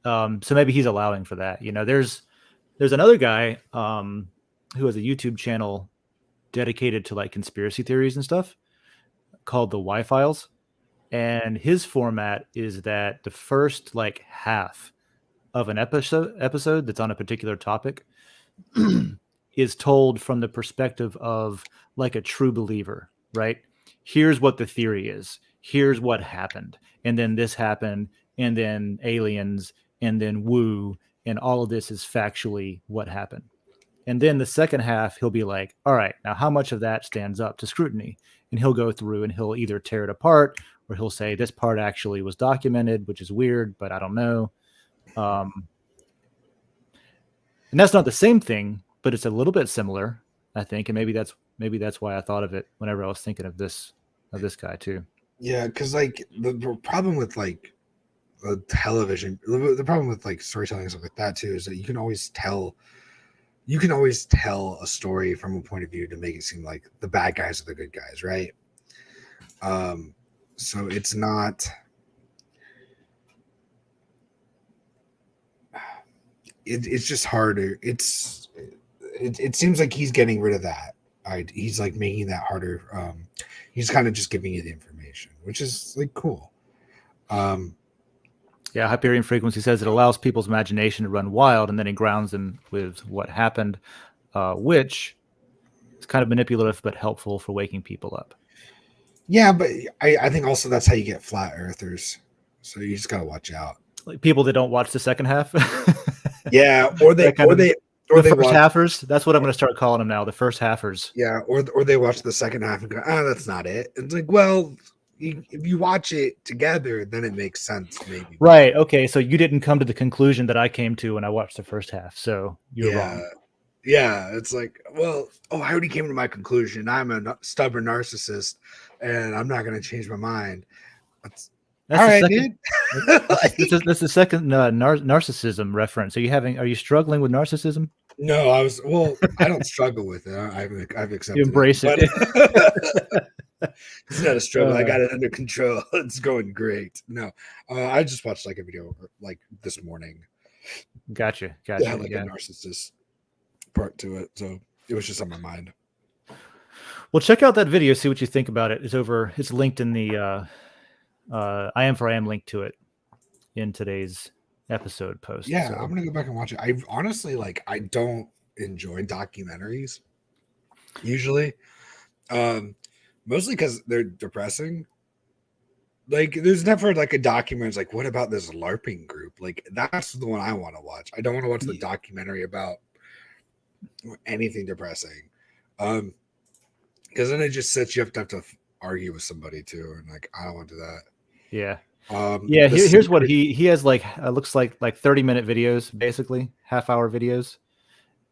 So maybe he's allowing for that. There's another guy who has a YouTube channel dedicated to like conspiracy theories and stuff called the Y-Files. And his format is that the first like half of an episode that's on a particular topic is told from the perspective of like a true believer, right? Here's what the theory is. Here's what happened. And then this happened. And then aliens. And then woo. And all of this is factually what happened. And then the second half, he'll be like, all right, now how much of that stands up to scrutiny? And he'll go through and he'll either tear it apart or he'll say this part actually was documented, which is weird, but I don't know. And that's not the same thing, but it's a little bit similar, I think. And maybe that's why I thought of it whenever I was thinking of this guy too. Yeah, because like the problem with like television, the problem with like storytelling and stuff like that too is that you can always tell a story from a point of view to make it seem like the bad guys are the good guys, right? So it's not. It's just harder. It seems like he's getting rid of that. He's like making that harder. He's kind of just giving you the information, which is like cool. Yeah, Hyperion Frequency says it allows people's imagination to run wild, and then it grounds them with what happened, which is kind of manipulative but helpful for waking people up. Yeah, but I think also that's how you get flat earthers. So you just gotta watch out. Like people that don't watch the second half. Yeah, or they first halfers. That's what I'm going to start calling them now. The first halfers. Yeah, or they watch the second half and go, that's not it. It's like, well, if you watch it together, then it makes sense, maybe. Right. Okay. So you didn't come to the conclusion that I came to when I watched the first half. So you're wrong. Yeah. It's like, well, I already came to my conclusion. I'm a stubborn narcissist, and I'm not going to change my mind. That's the that's the second narcissism reference. Are you struggling with narcissism? No, I don't struggle with it. I've accepted you embrace it. It's not a struggle. I got it under control. It's going great. No, I just watched like a video like this morning. Gotcha. Yeah, like a narcissist part to it. So it was just on my mind. Well, check out that video. See what you think about it. It's linked in the I am linked to it in today's episode post. Yeah, so. I'm gonna go back and watch it. I honestly I don't enjoy documentaries usually, mostly because they're depressing. Like there's never like a documentary. It's like, what about this LARPing group? Like that's the one I want to watch. I don't want to watch the documentary about anything depressing, because then it just sets you up to have to argue with somebody too, and like I don't want to do that. Yeah. Here's what he has like looks like 30-minute videos, basically half-hour videos.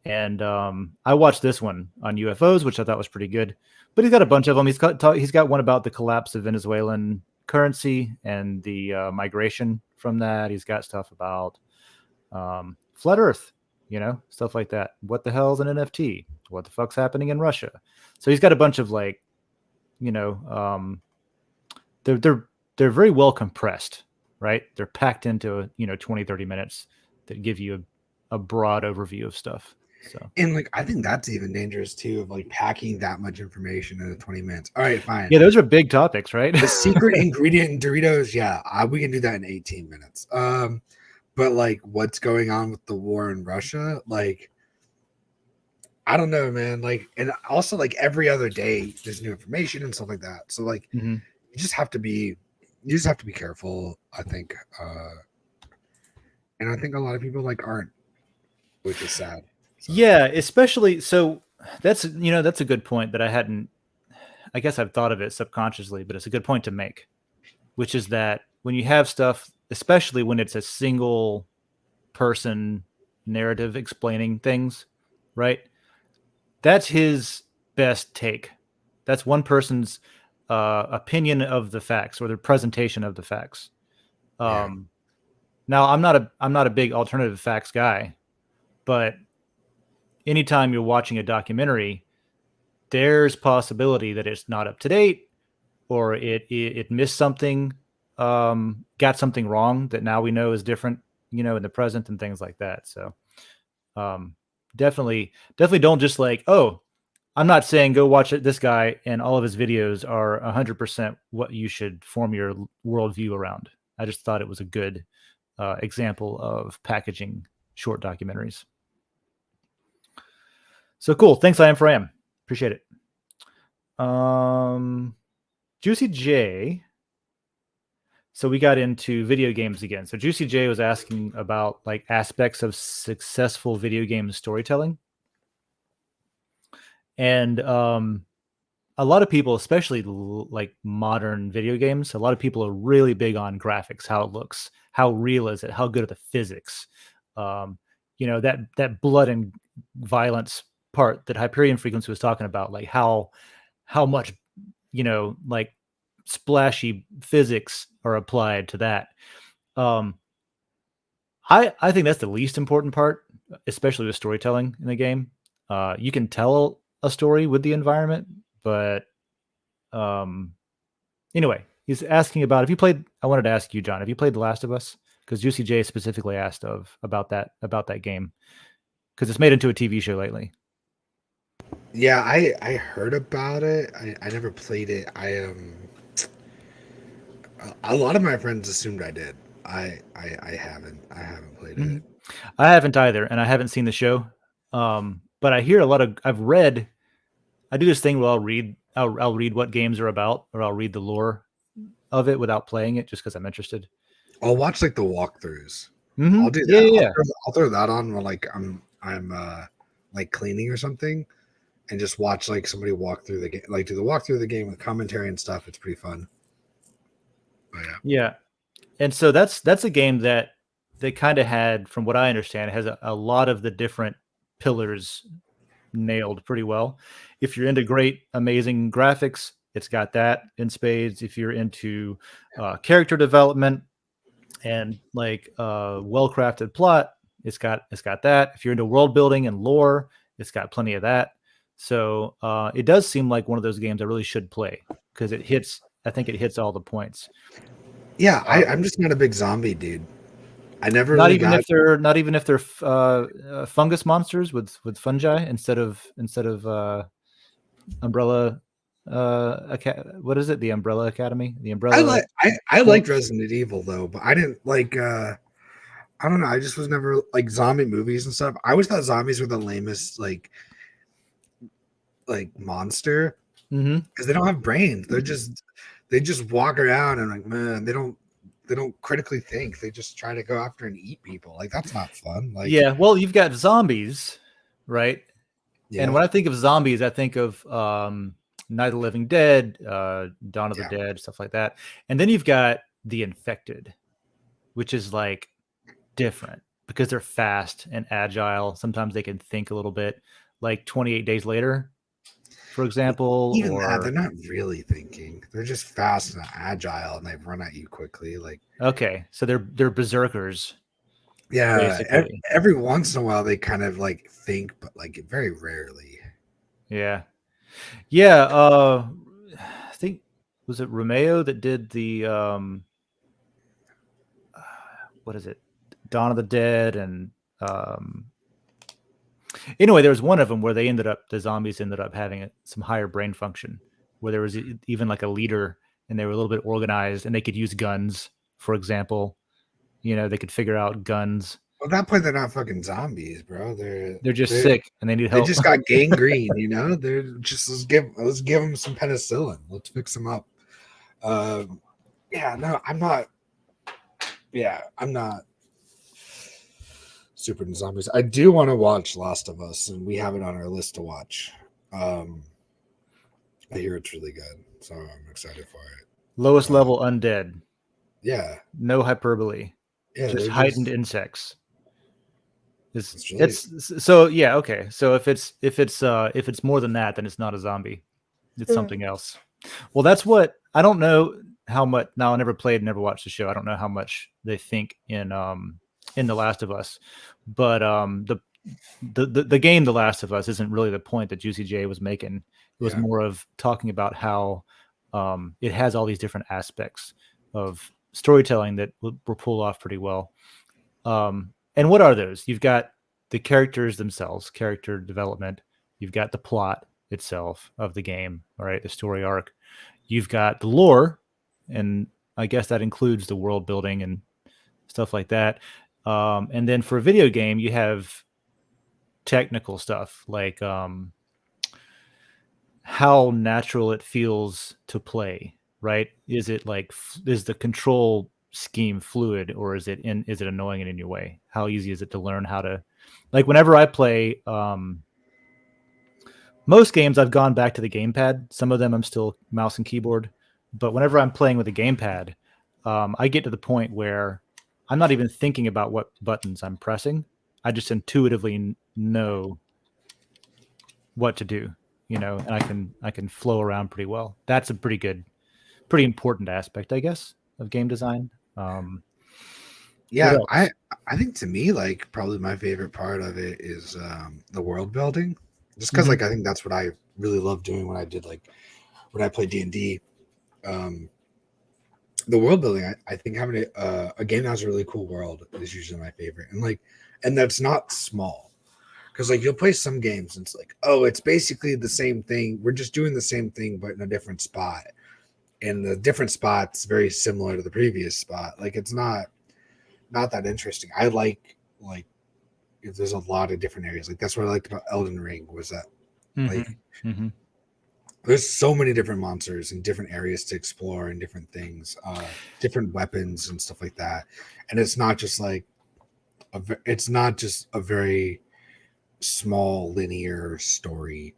And I watched this one on UFOs, which I thought was pretty good. But he's got a bunch of them. He's got one about the collapse of Venezuelan currency and the migration from that. He's got stuff about Flat Earth, stuff like that. What the hell is an NFT? What the fuck's happening in Russia? So he's got a bunch of like, they're very well compressed, right? They're packed into 20, 30 minutes that give you a broad overview of stuff. So And like I think that's even dangerous too, of like packing that much information into 20 minutes. All right, fine. yeah, those are big topics, right? The secret ingredient in Doritos, yeah, we can do that in 18 minutes. But like what's going on with the war in Russia, like I don't know, man. Like, and also like every other day there's new information and stuff like that. So like you just have to be careful, I think. And I think a lot of people like aren't, which is sad. So. Yeah, especially so that's a good point that I guess I've thought of it subconsciously, but it's a good point to make, which is that when you have stuff, especially when it's a single person narrative explaining things, right? That's his best take. That's one person's opinion of the facts or their presentation of the facts. Yeah. Now I'm not a big alternative facts guy, but anytime you're watching a documentary, there's possibility that it's not up to date or it missed something, got something wrong that now we know is different, in the present and things like that. So definitely don't just like, oh, I'm not saying go watch this guy and all of his videos are 100% what you should form your worldview around. I just thought it was a good example of packaging short documentaries. So cool. Thanks, I am for AM. Appreciate it. Juicy J. So we got into video games again. So Juicy J was asking about like aspects of successful video game storytelling. And a lot of people, especially like modern video games, a lot of people are really big on graphics, how it looks, how real is it, how good are the physics, that blood and violence part that Hyperion Frequency was talking about, like how much like splashy physics are applied to that. I think that's the least important part, especially with storytelling in the game. You can tell a story with the environment, but anyway, he's asking about, have you played, I wanted to ask you, John, have you played The Last of Us? Because Juicy J specifically asked about that game, because it's made into a TV show lately. Yeah, I heard about it. I never played it. A lot of my friends assumed I did. I haven't played it. I haven't either, and I haven't seen the show. But I hear I do this thing where I'll read what games are about, or I'll read the lore of it without playing it, just because I'm interested. I'll watch like the walkthroughs. Mm-hmm. I'll do that. Yeah. I'll throw that on when like I'm like cleaning or something, and just watch like somebody walk through the game, like do the walkthrough of the game with commentary and stuff. It's pretty fun. But yeah. And so that's a game that they kind of had, from what I understand, it has a lot of the different pillars nailed pretty well. If you're into great, amazing graphics, it's got that in spades. If you're into character development and like well-crafted plot, it's got that. If you're into world building and lore, it's got plenty of that. So it does seem like one of those games I really should play, because I think it hits all the points. Yeah, I'm just not a big zombie dude. I never not even if they're fungus monsters with fungi instead of Umbrella. What is it? The Umbrella Academy. The Umbrella. I liked Resident Evil though, but I didn't like. I don't know. I just was never like zombie movies and stuff. I always thought zombies were the lamest like monster, because they don't have brains. They just walk around and like, man, they don't critically think. They just try to go after and eat people. Like, that's not fun. Like, yeah, well, you've got zombies, right? Yeah. And when I think of zombies, I think of Night of the Living Dead, Dawn of the Dead, stuff like that. And then you've got the infected, which is like different because they're fast and agile. Sometimes they can think a little bit, like 28 Days Later, for example. Even that, they're not really thinking. They're just fast and agile, and they run at you quickly. Like, okay, so they're berserkers. Yeah, basically. every once in a while they kind of like think, but like very rarely. Yeah. Yeah, I think was it Romeo that did the what is it? Dawn of the Dead and um anyway, there was one of them where the zombies ended up having some higher brain function, where there was even like a leader and they were a little bit organized and they could use guns, for example. They could figure out guns. Well, at that point, they're not fucking zombies, bro. They're just They're sick and they need they help. just got gangrene, you know. They're just let's give them some penicillin. Let's fix them up. Yeah, no, I'm not. Yeah, I'm not super into zombies. I do want to watch Last of Us, and we have it on our list to watch. I hear it's really good, so I'm excited for it. Lowest level undead. Yeah, No hyperbole. yeah, Just they're heightened insects. It's really- It's so yeah, okay. So if it's more than that, then it's not a zombie. It's something else. Well, that's what I don't know how much. Now, I never played, never watched the show. I don't know how much they think in The Last of Us, but the game The Last of Us isn't really the point that Juicy J was making. It was more of talking about how it has all these different aspects of storytelling that were pulled off pretty well. And what are those? You've got the characters themselves, character development. You've got the plot itself of the game, all right, the story arc. You've got the lore, and I guess that includes the world building and stuff like that. And then for a video game, you have technical stuff like how natural it feels to play, right? Is it like is the control scheme fluid, or is it annoying in any way? How easy is it to learn how to, like, whenever I play most games, I've gone back to the gamepad. Some of them I'm still mouse and keyboard, but whenever I'm playing with a gamepad, I get to the point where I'm not even thinking about what buttons I'm pressing. I just intuitively know what to do, and I can flow around pretty well. That's a pretty important aspect, I guess, of game design. Yeah, I think to me, like, probably my favorite part of it is the world building, just because like I think that's what I really love doing when I played D&D. The world building, I think having a game that has a really cool world is usually my favorite, and that's not small, because like you'll play some games and it's like, oh, it's basically the same thing. We're just doing the same thing but in a different spot, and the different spot's very similar to the previous spot. Like it's not that interesting. I like if there's a lot of different areas. Like that's what I liked about Elden Ring was that like there's so many different monsters and different areas to explore and different things, different weapons and stuff like that. And it's not just like it's not just a very small linear story.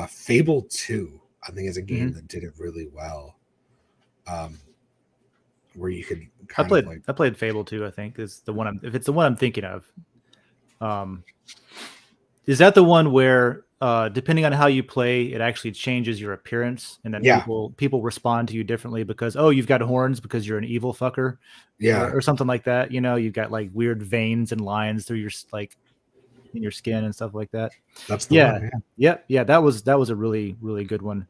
Fable 2, I think, is a game that did it really well. Where you could I played Fable 2, I think, is the one if it's the one I'm thinking of. Is that the one where depending on how you play, it actually changes your appearance, and then people respond to you differently because, oh, you've got horns because you're an evil fucker, or something like that. You've got like weird veins and lines through your in your skin and stuff like that. That's the one. Yeah. That was a really, really good one.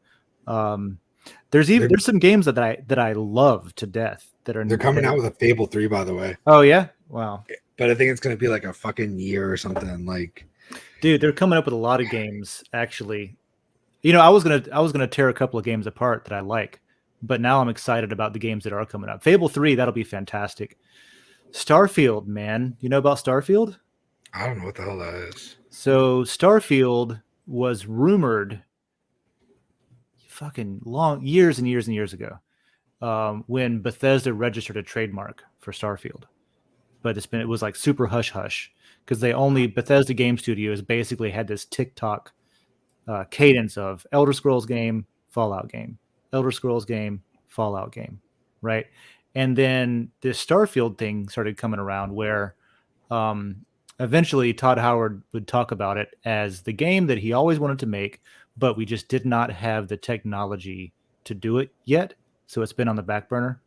There's some games that I love to death they're coming out with a Fable 3, by the way. Oh yeah, wow. But I think it's going to be like a fucking year or something. Like, dude, they're coming up with a lot of games. Actually, I was gonna tear a couple of games apart that I like, but now I'm excited about the games that are coming up. Fable 3, that'll be fantastic. Starfield, man, you know about Starfield? I don't know what the hell that is. So Starfield was rumored fucking years and years and years ago, when Bethesda registered a trademark for Starfield, but it was like super hush hush because Bethesda Game Studios basically had this TikTok cadence of Elder Scrolls game, Fallout game, Elder Scrolls game, Fallout game, right? And then this Starfield thing started coming around where eventually Todd Howard would talk about it as the game that he always wanted to make, but we just did not have the technology to do it yet. So it's been on the back burner.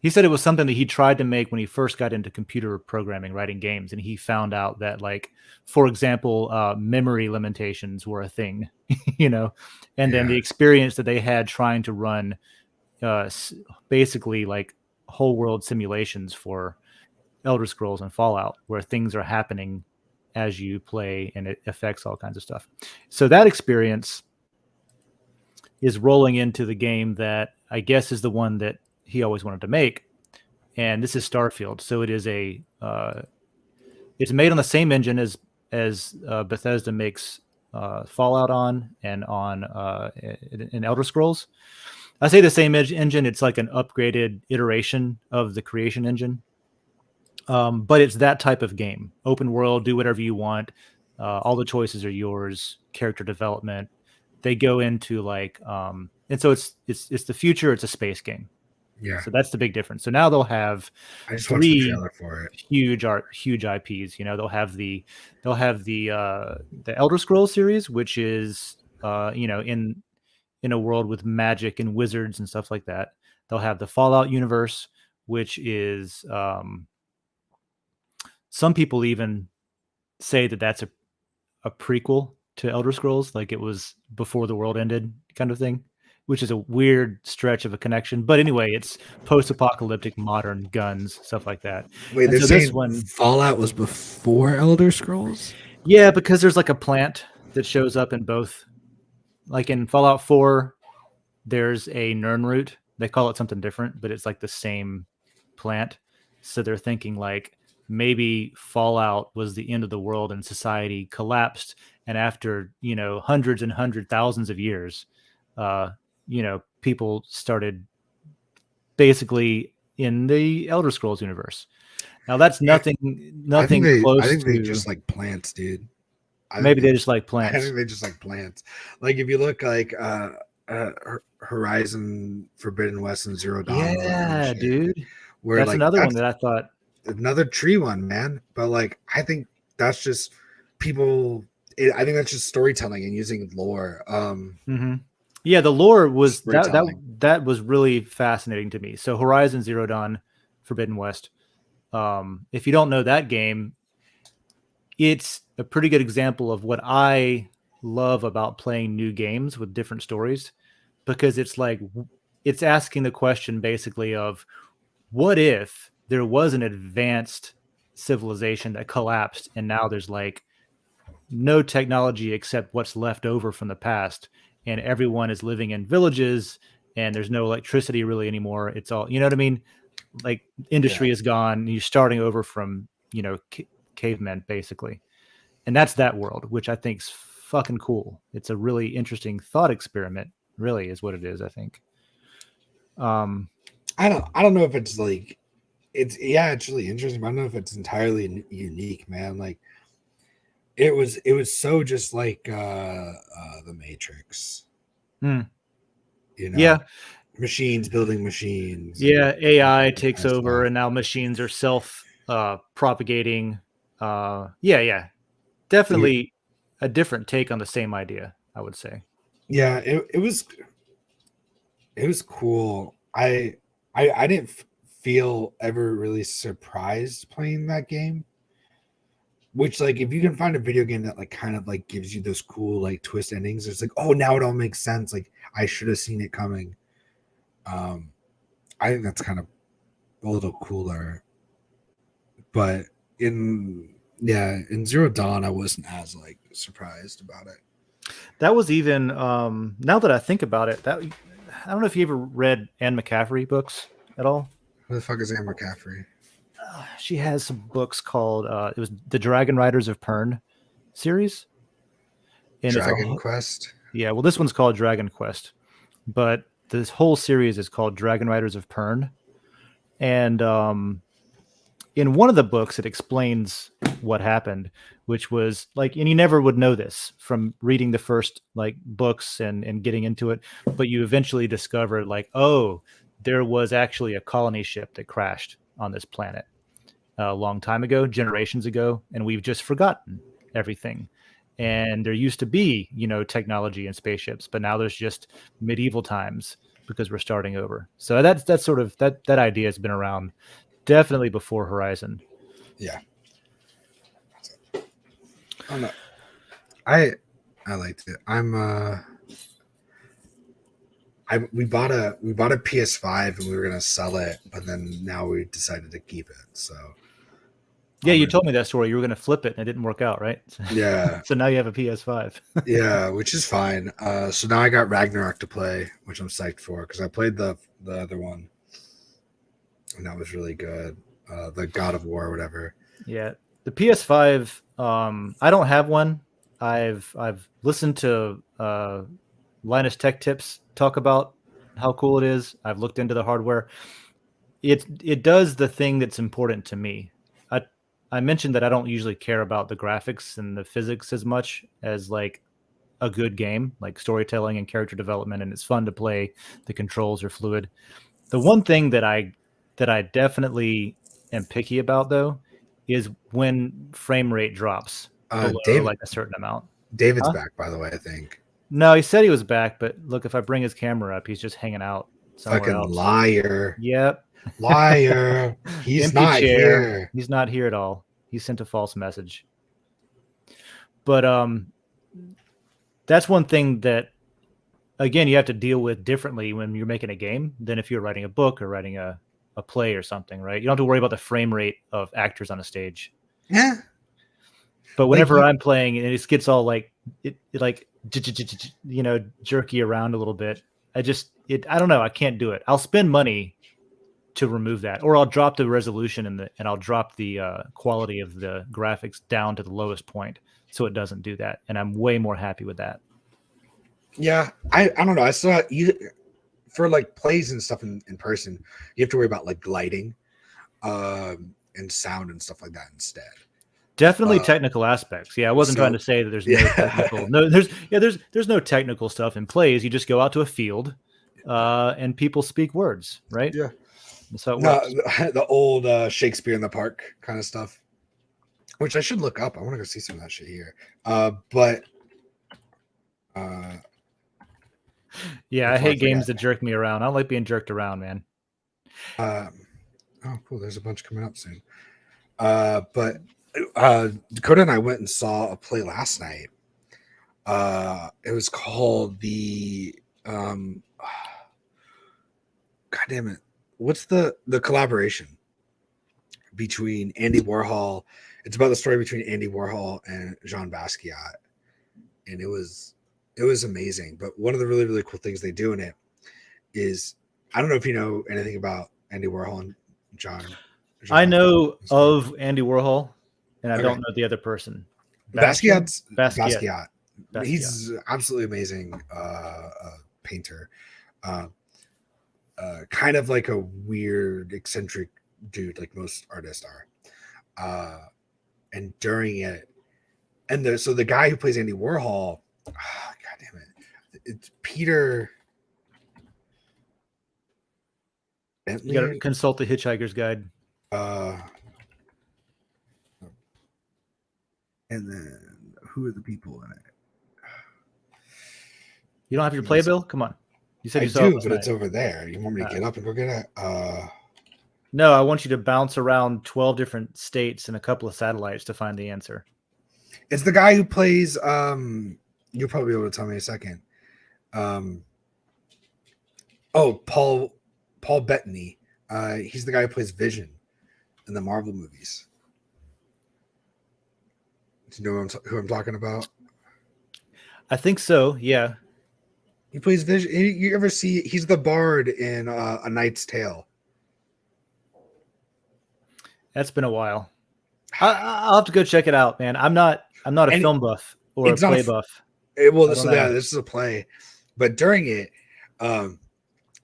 He said it was something that he tried to make when he first got into computer programming, writing games, and he found out that, like, for example, memory limitations were a thing, you know, and then the experience that they had trying to run basically like whole world simulations for Elder Scrolls and Fallout, where things are happening as you play and it affects all kinds of stuff. So that experience is rolling into the game that I guess is the one that he always wanted to make, and this is Starfield. So it is it's made on the same engine as Bethesda makes Fallout on, and on in Elder Scrolls. I say the same engine. It's like an upgraded iteration of the creation engine, but it's that type of game. Open world, do whatever you want. All the choices are yours. Character development. They go into like, and so it's the future. It's a space game. Yeah. So that's the big difference. So now they'll have I just watched the trailer for it. huge IPs. You know, they'll have the Elder Scrolls series, which is you know, in a world with magic and wizards and stuff like that. They'll have the Fallout universe, which is some people even say that that's a prequel to Elder Scrolls, like it was before the world ended kind of thing, which is a weird stretch of a connection. But anyway, it's post-apocalyptic, modern guns, stuff like that. Wait, And they're so saying this one, Fallout was before Elder Scrolls? yeah, because there's like a plant that shows up in both. Like in Fallout 4, there's a Nirnroot. They call it something different, but it's like the same plant. So they're thinking like maybe Fallout was the end of the world and society collapsed. And after, you know, hundreds and thousands of years, you know, people started basically in the Elder Scrolls universe. Now that's nothing close. I think to, they just like plants, dude. Maybe they just like plants. I think they just like plants. Like if you look like Horizon Forbidden West and Zero Dawn. Yeah, dude. Where that's like another one that I thought. Another tree one, man. But like I think that's just people. I think that's just storytelling and using lore. Yeah, the lore was that was really fascinating to me. So Horizon Zero Dawn, Forbidden West. If you don't know that game, it's a pretty good example of what I love about playing new games with different stories, because it's like it's asking the question basically of what if there was an advanced civilization that collapsed and now there's like no technology except what's left over from the past, and everyone is living in villages and there's no electricity really anymore. It's all, you know what I mean? Like industry is gone. You're starting over from, you know, cavemen basically. And that's that world, which I think is fucking cool. It's a really interesting thought experiment, really is what it is, I think. I don't know if it's like it's really interesting, but I don't know if it's entirely unique, man. Like it was so just like the Matrix. You know, yeah, machines building machines. Yeah, AI takes over, and now machines are self propagating. Yeah, definitely a different take on the same idea, I would say. Yeah, it was cool. I didn't feel ever really surprised playing that game. Which, like, if you can find a video game that like kind of like gives you those cool like twist endings, it's like, oh, now it all makes sense. Like I should have seen it coming. I think that's kind of a little cooler. But in Zero Dawn, I wasn't as like surprised about it. That was even now that I think about it, that I don't know if you ever read Anne McCaffrey books at all. Who the fuck is Anne McCaffrey? She has some books called it was the Dragon Riders of Pern series. And Dragon Quest? Yeah, well, this one's called Dragon Quest, but this whole series is called Dragon Riders of Pern. And in one of the books, it explains what happened, which was like, and you never would know this from reading the first like books and getting into it, but you eventually discovered like, oh, there was actually a colony ship that crashed on this planet a long time ago, generations ago, and we've just forgotten everything. And there used to be, you know, technology and spaceships, but now there's just medieval times. because we're starting over. So that's sort of that idea has been around definitely before Horizon. Yeah. I don't know. I liked it. We bought a PS5 and we were gonna sell it, but then now we decided to keep it. So yeah, you told me that story. You were going to flip it and it didn't work out, right? Yeah. So now you have a PS5. Yeah, which is fine. So now I got Ragnarok to play, which I'm psyched for because I played the other one, and that was really good. The God of War or whatever. Yeah, the PS5. I don't have one. I've listened to Linus Tech Tips talk about how cool it is. I've looked into the hardware. It does the thing that's important to me. I mentioned that I don't usually care about the graphics and the physics as much as like a good game, like storytelling and character development, and it's fun to play. The controls are fluid. The one thing that I definitely am picky about though is when frame rate drops below like a certain amount. David's Huh? back, by the way, I think. No, he said he was back, but look, if I bring his camera up, he's just hanging out somewhere Fucking else. liar. Yep. Liar. He's Empty not chair. here. He's not here at all. He sent a false message. But that's one thing that, again, you have to deal with differently when you're making a game than if you're writing a book or writing a play or something, right? You don't have to worry about the frame rate of actors on a stage. Yeah. But whenever I'm playing and it gets all like it like jerky around a little bit, I don't know. I can't do it. I'll spend money to remove that, or I'll drop the resolution and I'll drop the quality of the graphics down to the lowest point so it doesn't do that. And I'm way more happy with that. Yeah, I don't know. I saw you for like plays and stuff in person. You have to worry about like lighting, and sound and stuff like that instead. Definitely technical aspects. Yeah, I wasn't trying to say that there's no technical. No, there's no technical stuff in plays. You just go out to a field, and people speak words, right? Yeah. So it works. The old Shakespeare in the Park kind of stuff, which I should look up. I want to go see some of that shit here. Yeah, I hate games that jerk me around. I don't like being jerked around, man. Oh, cool. There's a bunch coming up soon. But Dakota and I went and saw a play last night. It was called the God damn it. What's the collaboration between Andy Warhol? It's about the story between Andy Warhol and Jean Basquiat. And it was amazing. But one of the really, really cool things they do in it is, I don't know if you know anything about Andy Warhol and John. I know of Andy Warhol, and I don't know the other person. Basquiat. Basquiat. He's absolutely amazing painter. Kind of like a weird, eccentric dude, like most artists are. And during it, so the guy who plays Andy Warhol, God damn it, it's Peter Bentley. You got to consult the Hitchhiker's Guide. And then who are the people in it? You don't have your playbill? Come on. You said I you saw do, but it's over there. You want me to get up and go get it? No, I want you to bounce around 12 different states and a couple of satellites to find the answer. It's the guy who plays. You'll probably be able to tell me in a second. Paul Bettany. He's the guy who plays Vision in the Marvel movies. Do you know who I'm talking about? I think so. Yeah. He plays Vision. You ever see? He's the bard in A Knight's Tale. That's been a while. I'll have to go check it out, man. I'm not a film buff or a play buff. This is a play, but during it,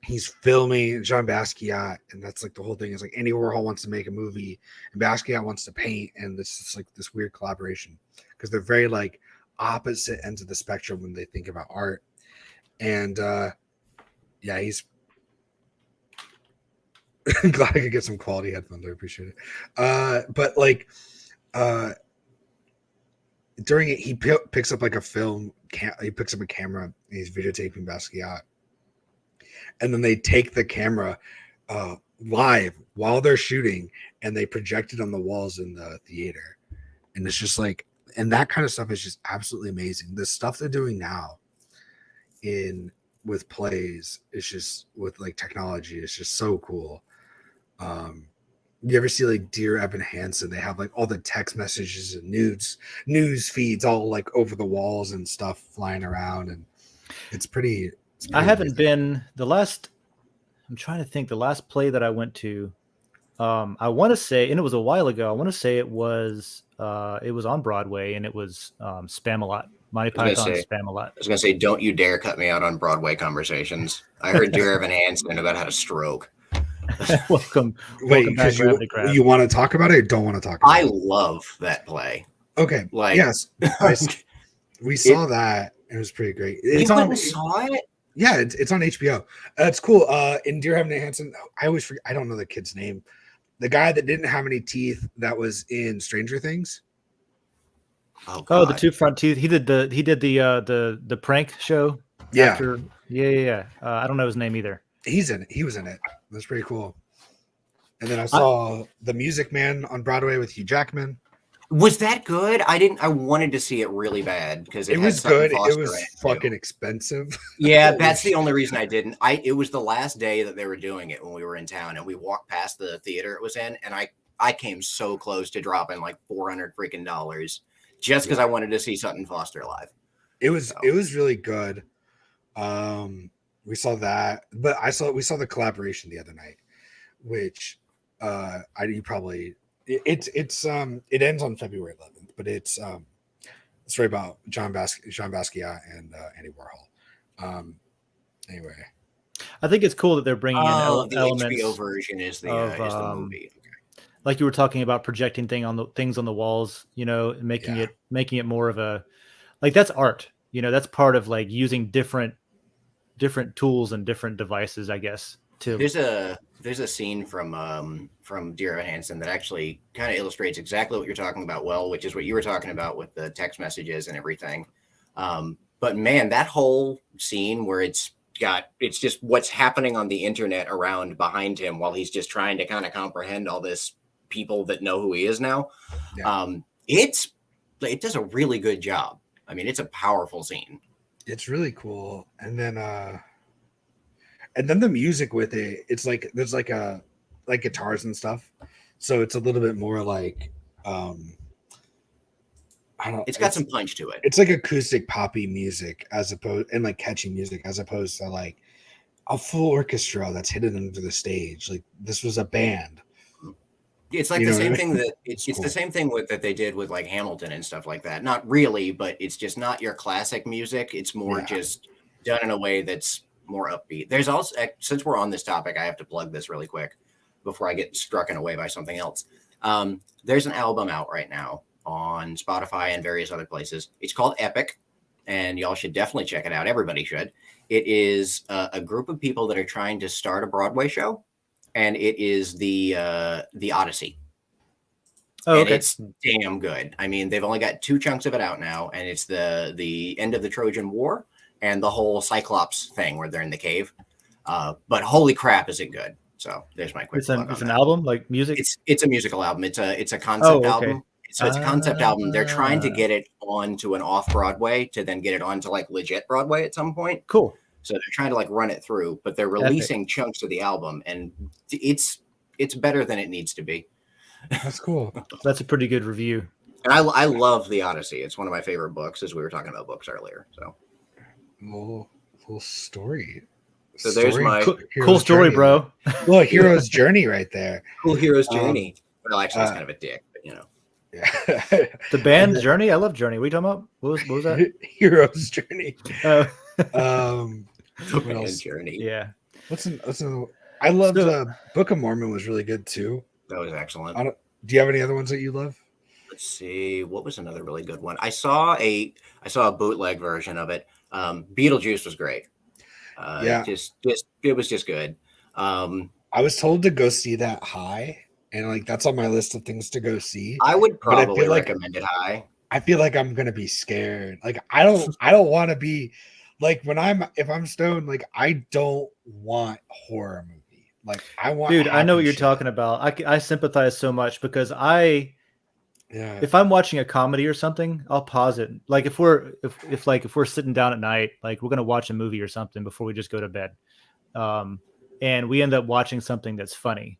he's filming Jean Basquiat, and that's like the whole thing is like Andy Warhol wants to make a movie, and Basquiat wants to paint, and this is like this weird collaboration because they're very like opposite ends of the spectrum when they think about art, and he's. Glad I could get some quality headphones. I appreciate it. But like, during it, he picks up like a film. He picks up a camera and he's videotaping Basquiat, and then they take the camera live while they're shooting, and they project it on the walls in the theater. And it's just like, and that kind of stuff is just absolutely amazing. The stuff they're doing now with plays is just, with like technology, it's just so cool. You ever see like Dear Evan Hansen? They have like all the text messages and news feeds all like over the walls and stuff flying around, and it's pretty I haven't been I'm trying to think the last play that I went to. I want to say, and it was a while ago, I want to say it was on Broadway, and it was Spam-A-Lot. Monty Python Spam-A-Lot. I was going to say, don't you dare cut me out on Broadway conversations. I heard Dear Evan Hansen about how to stroke. welcome back, you want to talk about it or don't want to talk about it? I love that play. Okay. Like, yes. We saw that. It was pretty great. You went and saw it? Yeah, it's on HBO. It's cool. In Dear Evan Hansen, I always forget, I don't know the kid's name. The guy that didn't have any teeth that was in Stranger Things. Oh, the two front teeth. He did the prank show. Yeah. I don't know his name either. He's in it. He was in it. That's pretty cool. And then I saw The Music Man on Broadway with Hugh Jackman. Was that good? I wanted to see it really bad because it was good. It was fucking expensive. Yeah, that's the only reason I didn't. It was the last day that they were doing it when we were in town, and we walked past the theater it was in, and I came so close to dropping like $400 freaking dollars just because I wanted to see Sutton Foster live. It was really good. We saw that, but we saw the collaboration the other night, which it ends on February 11th, but it's right about John Basquiat and Andy Warhol. Anyway, I think it's cool that they're bringing in the elements. HBO version is the movie. Okay. Like you were talking about projecting things on the walls, making it more of a, like, that's art. That's part of like using different tools and different devices, I guess. There's a scene from Dear Evan Hansen that actually kind of illustrates exactly what you're talking about, which is what you were talking about with the text messages and everything. But man, that whole scene where it's just what's happening on the internet around behind him while he's just trying to kind of comprehend all this people that know who he is now. Yeah. It does a really good job. I mean, it's a powerful scene. It's really cool. And then the music with it, it's like there's like guitars and stuff, so it's a little bit more like I don't know. It's got some punch to it. It's like acoustic poppy music and like catchy music as opposed to like a full orchestra that's hidden under the stage. Like this was a band. It's like the same thing that it's cool. The same thing that they did with like Hamilton and stuff like that. Not really, but it's just not your classic music. It's more just done in a way that's more upbeat. There's also, since we're on this topic, I have to plug this really quick before I get struck away by something else. There's an album out right now on Spotify and various other places. It's called Epic, and y'all should definitely check it out. Everybody should. It is a group of people that are trying to start a Broadway show, and it is the Odyssey. Oh, and it's damn good. I mean, they've only got 2 chunks of it out now, and it's the end of the Trojan War and the whole Cyclops thing where they're in the cave. But holy crap, is it good? So there's my quick plug. It's an album, like music? It's a musical album. It's a concept album. So it's a concept album. They're trying to get it onto an off-Broadway to then get it onto like legit Broadway at some point. Cool. So they're trying to like run it through, but they're releasing chunks of the album, and it's better than it needs to be. That's cool. That's a pretty good review. And I love the Odyssey. It's one of my favorite books, as we were talking about books earlier. So little story. So there's my cool story, bro. Well, hero's journey right there. Cool hero's journey. Well, actually, it's kind of a dick, but Yeah. The band Journey. I love Journey. What are you talking about? What was that? Hero's journey. The band Journey. Yeah. I loved the Book of Mormon was really good too. That was excellent. Do you have any other ones that you love? Let's see. What was another really good one? I saw a bootleg version of it. Beetlejuice was great. It was just good. I was told to go see that high, and like that's on my list of things to go see. I would probably recommend it high. I feel like I'm gonna be scared. Like I don't want to be Like if I'm stoned, like I don't want horror movie. Like I want. Dude, I know what happy you're shit. talking about. I sympathize so much because Yeah. if I'm watching a comedy or something, I'll pause it. Like if we're sitting down at night, like we're gonna watch a movie or something before we just go to bed, and we end up watching something that's funny,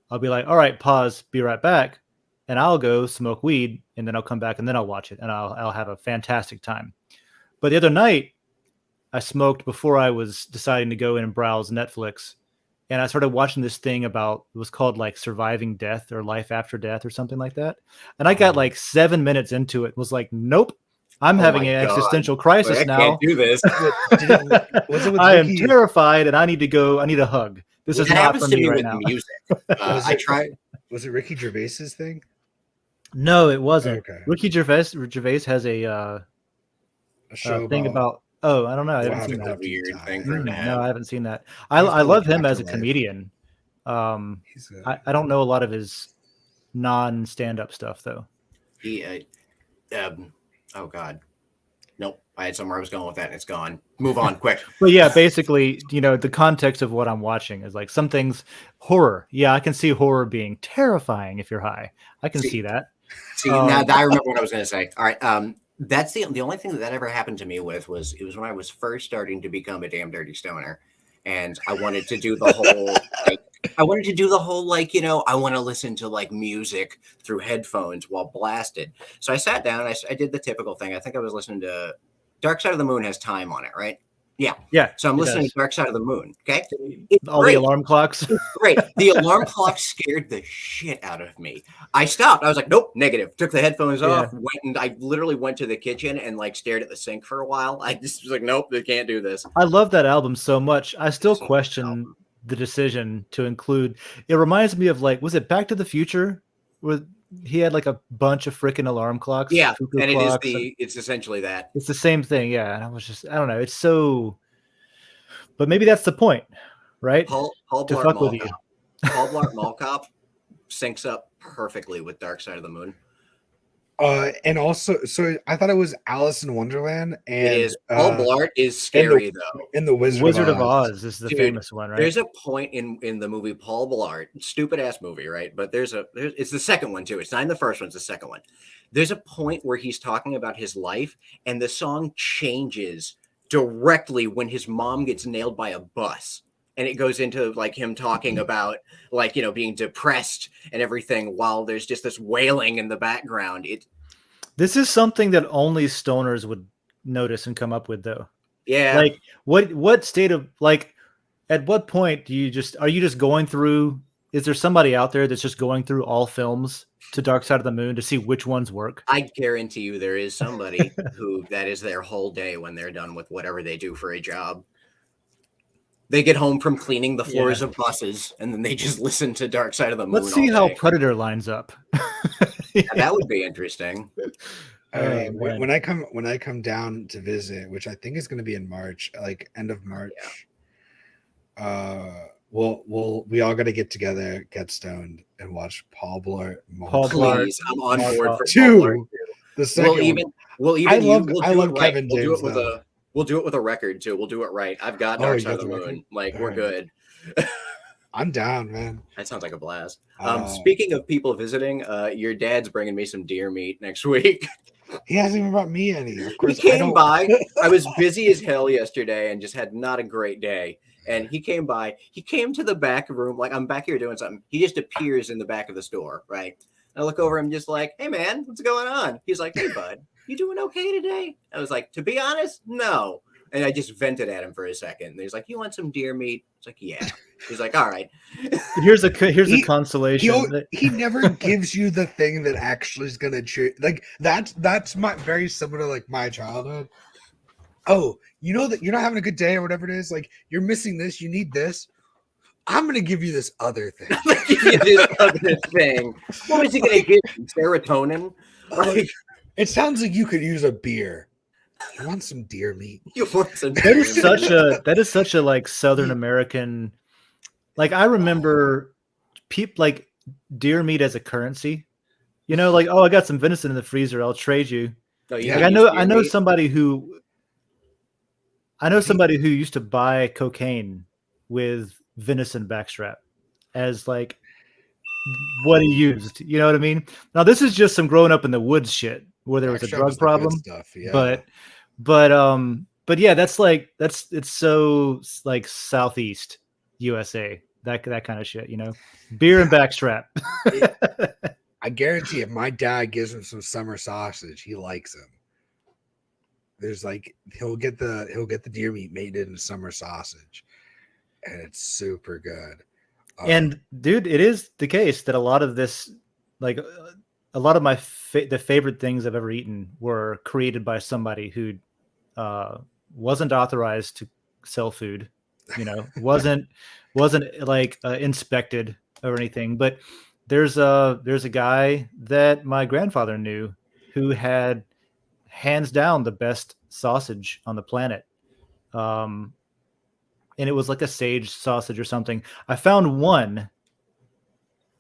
I'll be like, all right, pause, be right back, and I'll go smoke weed, and then I'll come back and then I'll watch it, and I'll have a fantastic time. But the other night, I smoked before I was deciding to go in and browse Netflix. And I started watching this thing about, it was called like Surviving Death or Life After Death or something like that. And I got like 7 minutes into it, was like, nope, I'm Oh having my an God. existential Like, crisis I now. can't do this. Was it with I am Ricky? terrified and I need to go. I need a hug. This is That not happens for to me me right with now. music. Was I it- try. Was it Ricky Gervais's thing? No, it wasn't. Okay. Ricky Gervais has a A show thing about, oh, I don't know. I what haven't seen happened that. A weird to thing die. for him to No, have. I haven't seen that. He's I got, love like, him as a afterlife. comedian. He's I don't know a lot of his non-stand-up stuff though. He, oh God, nope. I had somewhere I was going with that, and it's gone. Move on, quick. But yeah, basically, the context of what I'm watching is like some things, horror. Yeah, I can see horror being terrifying if you're high. I can see that. See, now I remember what I was going to say. All right, that's the only thing that ever happened to me with was it was when I was first starting to become a damn dirty stoner, and I wanted to do the whole I want to listen to like music through headphones while blasted. So I sat down, I did the typical thing. I think I was listening to Dark Side of the Moon has Time on it, right? Yeah. Yeah. So I'm it listening does. to Dark Side of the Moon. Okay. All Great. the alarm clocks. Great. The alarm clock scared the shit out of me. I stopped. I was like, nope, negative. Took the headphones off, I literally went to the kitchen and like stared at the sink for a while. I just was like, nope, they can't do this. I love that album so much. I still question the decision to include. It reminds me of like, was it Back to the Future where he had like a bunch of freaking alarm clocks? Yeah, cuckoo and clocks, it's essentially that. it's the same thing. Yeah. And I was just, I don't know. It's so, but maybe that's the point, right? Paul To Blart fuck Mall with you. Cop. Paul Blart Mall Cop syncs up perfectly with Dark Side of the Moon. And also, so I thought it was Alice in Wonderland, and It is. Paul Blart is scary though. in the Wizard of Oz is the Dude, famous one, right? There's a point in the movie Paul Blart, stupid ass movie, right? But it's the second one too. It's not in the first one; it's the second one. There's a point where he's talking about his life, and the song changes directly when his mom gets nailed by a bus, and it goes into like him talking about like being depressed and everything, while there's just this wailing in the background. This is something that only stoners would notice and come up with, though. Yeah. Like, what state of, like, at what point are you just going through? Is there somebody out there that's just going through all films to Dark Side of the Moon to see which ones work? I guarantee you there is somebody who that is their whole day when they're done with whatever they do for a job. They get home from cleaning the floors of buses, and then they just listen to Dark Side of the Moon. Let's see all how day. Predator lines up. Yeah, that would be interesting. When I come down to visit, which I think is going to be in March, like end of March, we all got to get together, get stoned, and watch Paul Blart. Paul Blart. Please, I'm on board for Two. Paul Blart. The second We'll I love do it right. Kevin We'll do James, it with though. we'll do it with a record too. We'll do it right. I've got Dark Side of the Moon. Like All we're right. good. I'm down, man. That sounds like a blast. Uh, Speaking of people visiting, your dad's bringing me some deer meat next week. He hasn't even brought me any. Of He course, came by. I was busy as hell yesterday and just had not a great day. And he came by. He came to the back room, like I'm back here doing something. He just appears in the back of the store, right? And I look over him, just like, "Hey, man, what's going on?" He's like, "Hey, bud, you doing okay today?" I was like, "To be honest, no." And I just vented at him for a second. And he's like, "You want some deer meat?" It's like, "Yeah." He's like, "All right." Here's a consolation. He never gives you the thing that actually is gonna cheer. Like that's my very similar to like my childhood. Oh, you know that you're not having a good day or whatever it is. Like you're missing this. You need this. I'm gonna give you this other thing. This other thing. What was he gonna give you? Serotonin? Like, it sounds like you could use a beer. You want some deer meat? you want some that is such a like Southern American. Like I remember people like deer meat as a currency. Like, oh, I got some venison in the freezer. I'll trade you. No, Like, I know somebody who I know somebody who used to buy cocaine with venison backstrap as like what he used. You know what I mean? Now this is just some growing up in the woods shit where there was a Backstrap is drug the good problem. stuff. Yeah. But yeah, that's like it's so like southeast USA that kind of shit. You know, beer and backstrap. I guarantee if my dad gives him some summer sausage, he likes him. There's like he'll get the deer meat made into summer sausage, and it's super good. And dude, it is the case that a lot of this, like a lot of my the favorite things I've ever eaten were created by somebody who wasn't authorized to sell food, you know, wasn't like inspected or anything. But there's a guy that my grandfather knew who had hands down the best sausage on the planet. Um, and it was like a sage sausage or something. I found one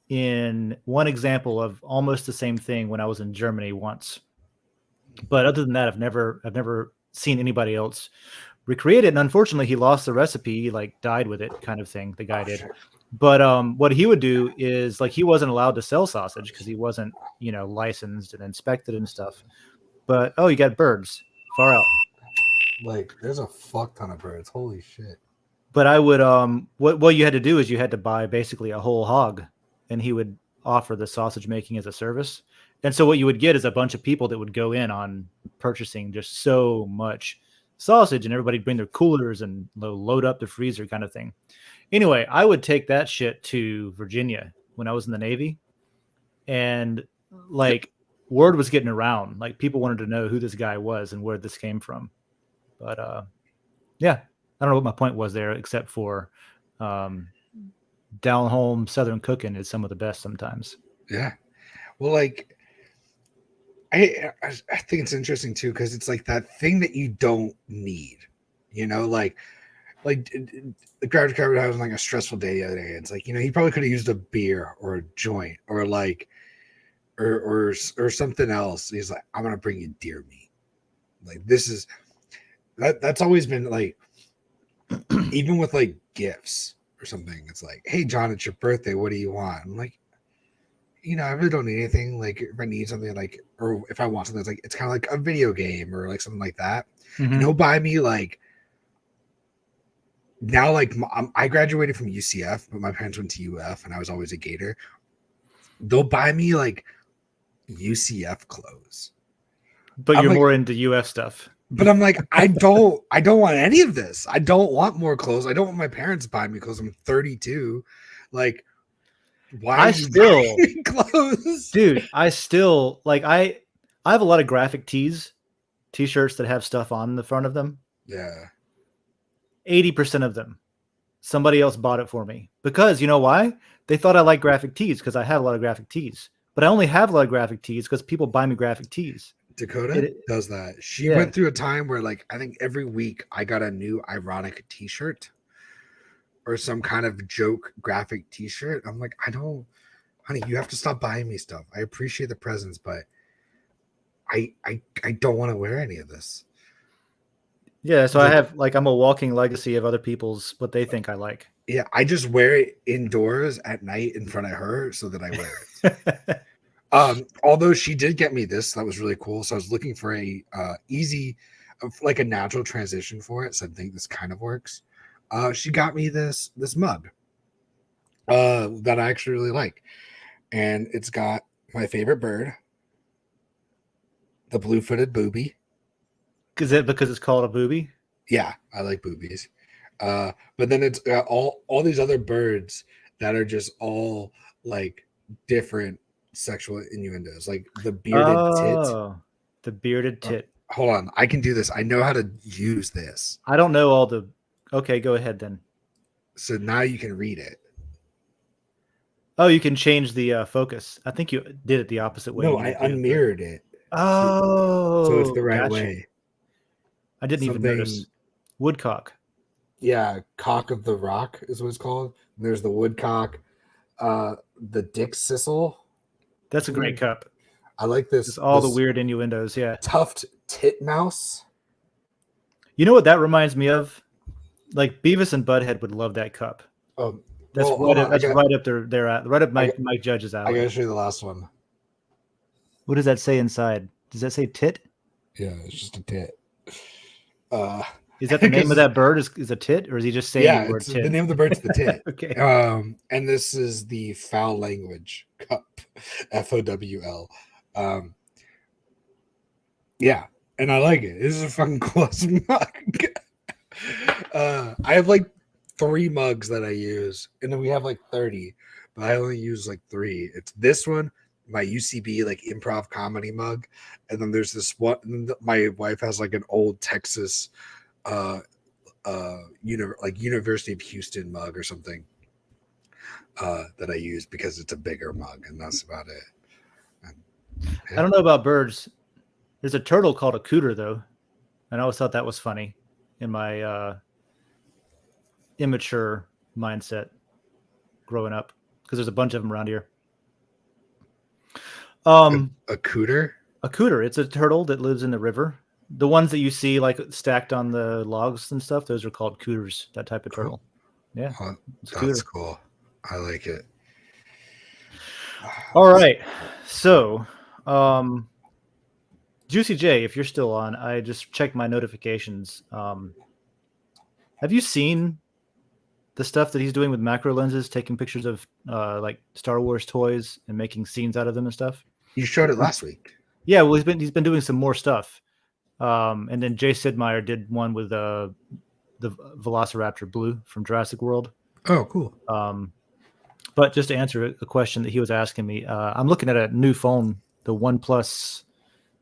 example of almost the same thing when I was in Germany once. But other than that, I've never seen anybody else recreate it. And unfortunately, he lost the recipe. He like died with it, kind of thing. The guy did. Sure. But what he would do is like he wasn't allowed to sell sausage because he wasn't, you know, licensed and inspected and stuff. But oh, you got birds far out. Like there's a fuck ton of birds. Holy shit. But I would what you had to do is you had to buy basically a whole hog, and he would offer the sausage making as a service. And so what you would get is a bunch of people that would go in on purchasing just so much sausage, and everybody'd bring their coolers and load up the freezer kind of thing. Anyway, I would take that shit to Virginia when I was in the Navy, and like word was getting around. Like people wanted to know who this guy was and where this came from. But yeah, I don't know what my point was there, except for down home Southern cooking is some of the best sometimes. Yeah. Well, like I think it's interesting too because it's like that thing that you don't need, you know, like the Gravity Card was having like a stressful day the other day. It's like, you know, he probably could have used a beer or a joint or like or something else. He's like, I'm gonna bring you deer meat. Like this is that's always been like even with like gifts or something. It's like, hey John, it's your birthday. What do you want? I'm like, you know, I really don't need anything. Like if I need something like, or if I want something, it's like, it's kind of like a video game or like something like that. Mm-hmm. And he'll buy me like, now like I graduated from UCF, but my parents went to UF and I was always a Gator. They'll buy me like UCF clothes. But I'm you're like, more into UF stuff. But I'm like, I don't want any of this. I don't want more clothes. I don't want my parents to buy me clothes. I'm 32. Like, why are you buying me clothes? Dude, I still like I have a lot of graphic tees, t-shirts that have stuff on the front of them. Yeah. 80% of them, somebody else bought it for me. Because you know why? They thought I like graphic tees because I have a lot of graphic tees. But I only have a lot of graphic tees because people buy me graphic tees. Dakota does that. She went through a time where like I think every week I got a new ironic t-shirt or some kind of joke graphic t-shirt. I'm like, honey, you have to stop buying me stuff. I appreciate the presents, but I don't want to wear any of this. Yeah, so I have like I'm a walking legacy of other people's what they think I like. Yeah, I just wear it indoors at night in front of her so that I wear it. Although she did get me this, that was really cool. So I was looking for a easy, like a natural transition for it. So I think this kind of works. She got me this mug that I actually really like, and it's got my favorite bird, the blue-footed booby. Because it's called a booby? Yeah, I like boobies. But then it's got all these other birds that are just all like different sexual innuendos, like the bearded tit. The bearded tit. Hold on, I can do this. I know how to use this. I don't know all the. Okay, go ahead then. So now you can read it. Oh, you can change the focus. I think you did it the opposite way. No, I unmirrored it. Oh, so it's the right way. I didn't even notice. Woodcock. Yeah, cock of the rock is what it's called. And there's the woodcock, the dick sissel. That's a great cup. I like this. Just all the weird innuendos, yeah. Tuft titmouse. You know what that reminds me of? Like Beavis and Butthead would love that cup. Oh, That's well, hold on, right up right up Mike Judge's I alley. gotta show you the last one. What does that say inside? Does that say tit? Yeah, it's just a tit. Is that the name of that bird? Is a tit, or is he just saying Yeah, the word it's tit? the name of the bird's the tit. Okay. And this is the foul language cup, FOWL. Yeah, and I like it. This is a fucking cool mug. I have like 3 mugs that I use, and then we have like 30, but I only use like 3. It's this one, my UCB like improv comedy mug, and then there's this one. My wife has like an old Texas, University of Houston mug or something that I use because it's a bigger mug, and that's about it. And, I don't know about birds. There's a turtle called a cooter, though, and I always thought that was funny in my immature mindset growing up, because there's a bunch of them around here. a cooter? A cooter. It's a turtle that lives in the river. The ones that you see like stacked on the logs and stuff, those are called cooters, that type of turtle. Yeah. That's cool. I like it. All right. So, Juicy J, if you're still on, I just checked my notifications. Have you seen the stuff that he's doing with macro lenses, taking pictures of like Star Wars toys and making scenes out of them and stuff? You showed it last week. Yeah, well, he's been doing some more stuff. And then Jay Sidmeyer did one with the Velociraptor Blue from Jurassic World. Oh, cool. But just to answer a question that he was asking me, I'm looking at a new phone, the OnePlus.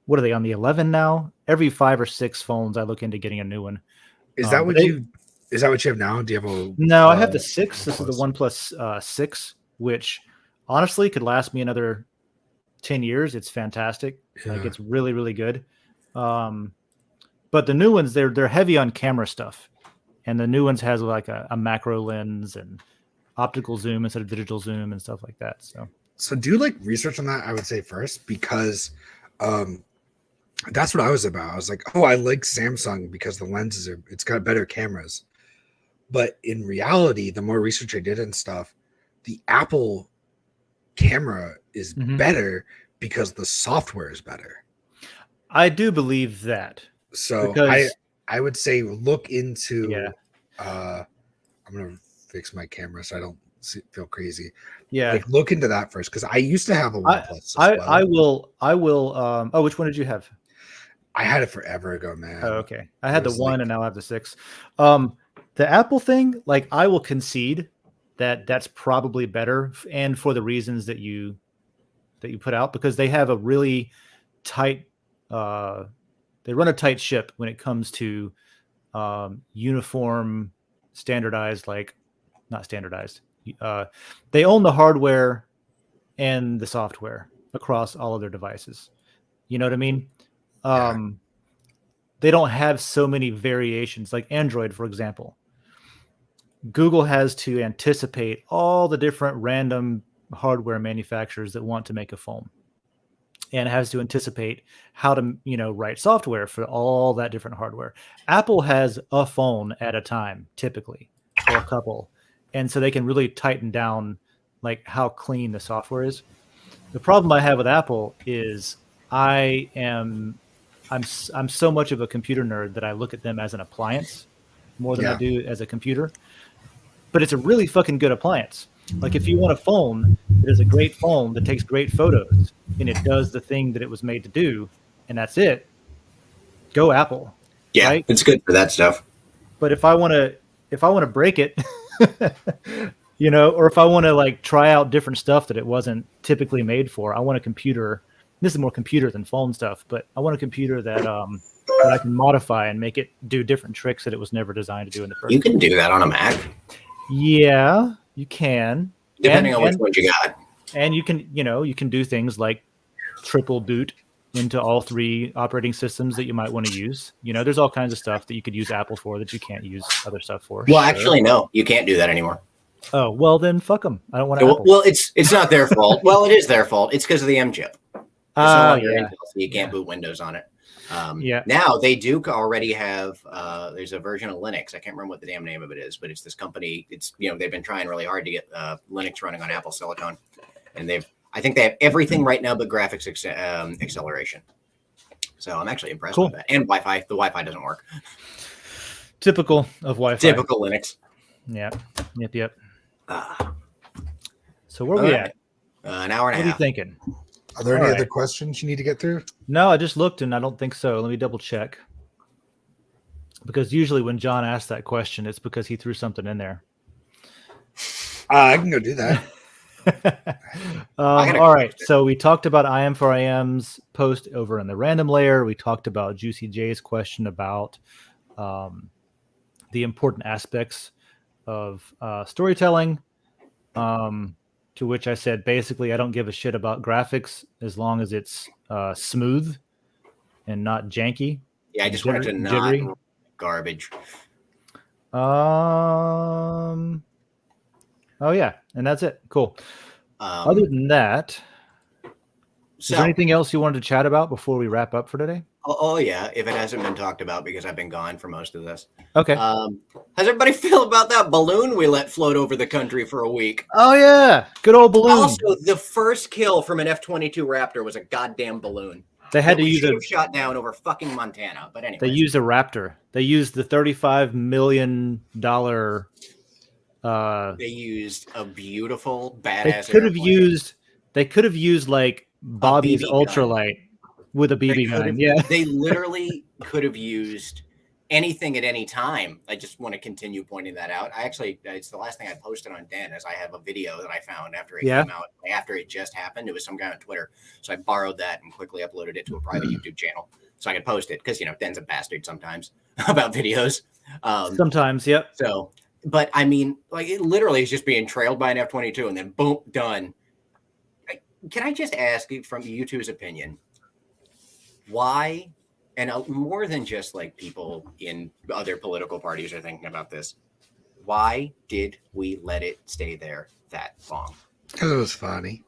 What are they on the 11 now? Every 5 or 6 phones, I look into getting a new one. Is that what you have now? Do you have a? No, I have the 6. This is the OnePlus 6, which honestly could last me another 10 years. It's fantastic. Yeah. Like it's really, really good. But the new ones, they're heavy on camera stuff, and the new ones has like a macro lens and optical zoom instead of digital zoom and stuff like that. So do like research on that, I would say, first, because that's what I was about. I was like, oh, I like Samsung because the lenses it's got better cameras. But in reality, the more research I did and stuff, the Apple camera is better because the software is better. I do believe that. So because, I would say look into. Yeah. I'm gonna fix my camera so I don't feel crazy. Yeah. Like look into that first, because I used to have a OnePlus. I will. Oh, which one did you have? I had it forever ago, man. Oh, okay. I had the 1 and now I have the 6. The Apple thing, like I will concede that that's probably better, and for the reasons that you put out, because they have a really tight they run a tight ship when it comes to uniform, standardized, like not standardized. They own the hardware and the software across all of their devices. You know what I mean? They don't have so many variations like Android, for example. Google has to anticipate all the different random hardware manufacturers that want to make a phone, and has to anticipate how to, write software for all that different hardware. Apple has a phone at a time, typically, or a couple. And so they can really tighten down like how clean the software is. The problem I have with Apple is I'm so much of a computer nerd that I look at them as an appliance more than I do as a computer. But it's a really fucking good appliance. Like if you want a phone that is a great phone that takes great photos and it does the thing that it was made to do, and that's it, go Apple. Yeah, right? It's good for that stuff. But if I want to break it, or if I want to like try out different stuff that it wasn't typically made for, I want a computer. This is more computer than phone stuff, but I want a computer that I can modify and make it do different tricks that it was never designed to do in the first place. You can do that on a Mac. Yeah, you can. Depending on which ones you got. And you can do things like triple boot into all 3 operating systems that you might want to use. There's all kinds of stuff that you could use Apple for that you can't use other stuff for. Well, actually, no, you can't do that anymore. Oh, well then fuck them. I don't want to. Well, it's not their fault. Well, it is their fault. It's because of the M chip. It's no longer Intel, so you can't boot Windows on it. Yeah. Now they do already have. There's a version of Linux. I can't remember what the damn name of it is, but it's this company. It's they've been trying really hard to get Linux running on Apple Silicon, and I think they have everything right now but graphics acceleration. So I'm actually impressed with that. And Wi-Fi. The Wi-Fi doesn't work. Typical of Wi-Fi. Typical Linux. Yeah. Yep. So where are we at? An hour and a half. What are you thinking? Are there any other questions you need to get through? No, I just looked and I don't think so. Let me double check. Because usually when John asks that question, it's because he threw something in there. I can go do that. All right. So we talked about I am for IM's post over in the random layer. We talked about Juicy J's question about the important aspects of storytelling. To which I said, basically, I don't give a shit about graphics as long as it's smooth and not janky. Yeah, I just wanted to not jittery. Garbage. Oh yeah, and that's it. Cool. Other than that, is there anything else you wanted to chat about before we wrap up for today? Oh yeah, if it hasn't been talked about because I've been gone for most of this. Okay. How's everybody feel about that balloon we let float over the country for a week? Oh yeah, good old balloon. Also, the first kill from an F-22 Raptor was a goddamn balloon. They had to use a shot down over fucking Montana, but anyway. They used a Raptor. They used the $35 million. They used a beautiful badass. They could have used like Bobby's ultralight with a BB gun. Yeah, they literally could have used anything at any time. I just want to continue pointing that out. It's the last thing I posted on Den, as I have a video that I found after it came out, after it just happened. It was some guy on Twitter, so I borrowed that and quickly uploaded it to a private YouTube channel so I could post it because Den's a bastard sometimes about videos. Sometimes, yep. So, but I mean, like it literally is just being trailed by an F-22 and then boom, done. Can I just ask you from you two's opinion, why? And more than just like people in other political parties are thinking about this. Why did we let it stay there that long? Because it was funny.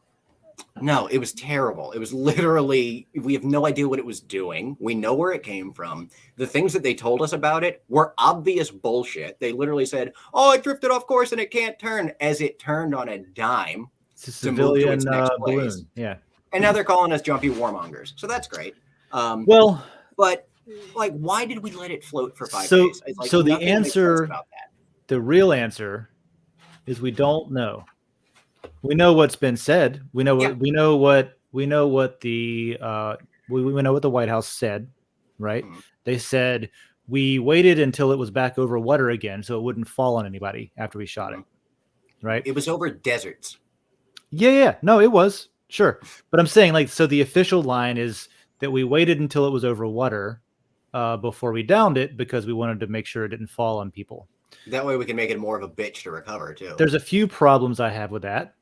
No, it was terrible. It was literally, we have no idea what it was doing. We know where it came from. The things that they told us about it were obvious bullshit. They literally said, oh, it drifted off course and it can't turn, as it turned on a dime. It's a civilian balloon. Yeah. And now they're calling us jumpy warmongers. So that's great. But like, why did we let it float for 5 days? Like, so the answer, the real answer is we don't know. We know what's been said. We know what we know what the White House said, right? Mm-hmm. They said we waited until it was back over water again so it wouldn't fall on anybody after we shot it. Right? It was over deserts. Yeah. No, it was. Sure. But I'm saying, like, so the official line is that we waited until it was over water before we downed it because we wanted to make sure it didn't fall on people. That way we can make it more of a bitch to recover, too. There's a few problems I have with that.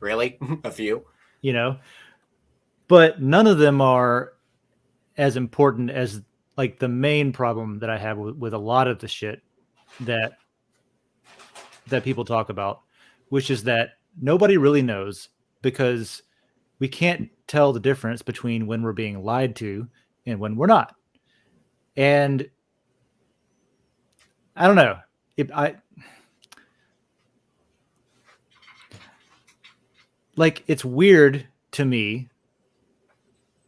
Really? A few? But none of them are as important as, like, the main problem that I have with a lot of the shit that people talk about, which is that nobody really knows because we can't tell the difference between when we're being lied to and when we're not. And I don't know. It's weird to me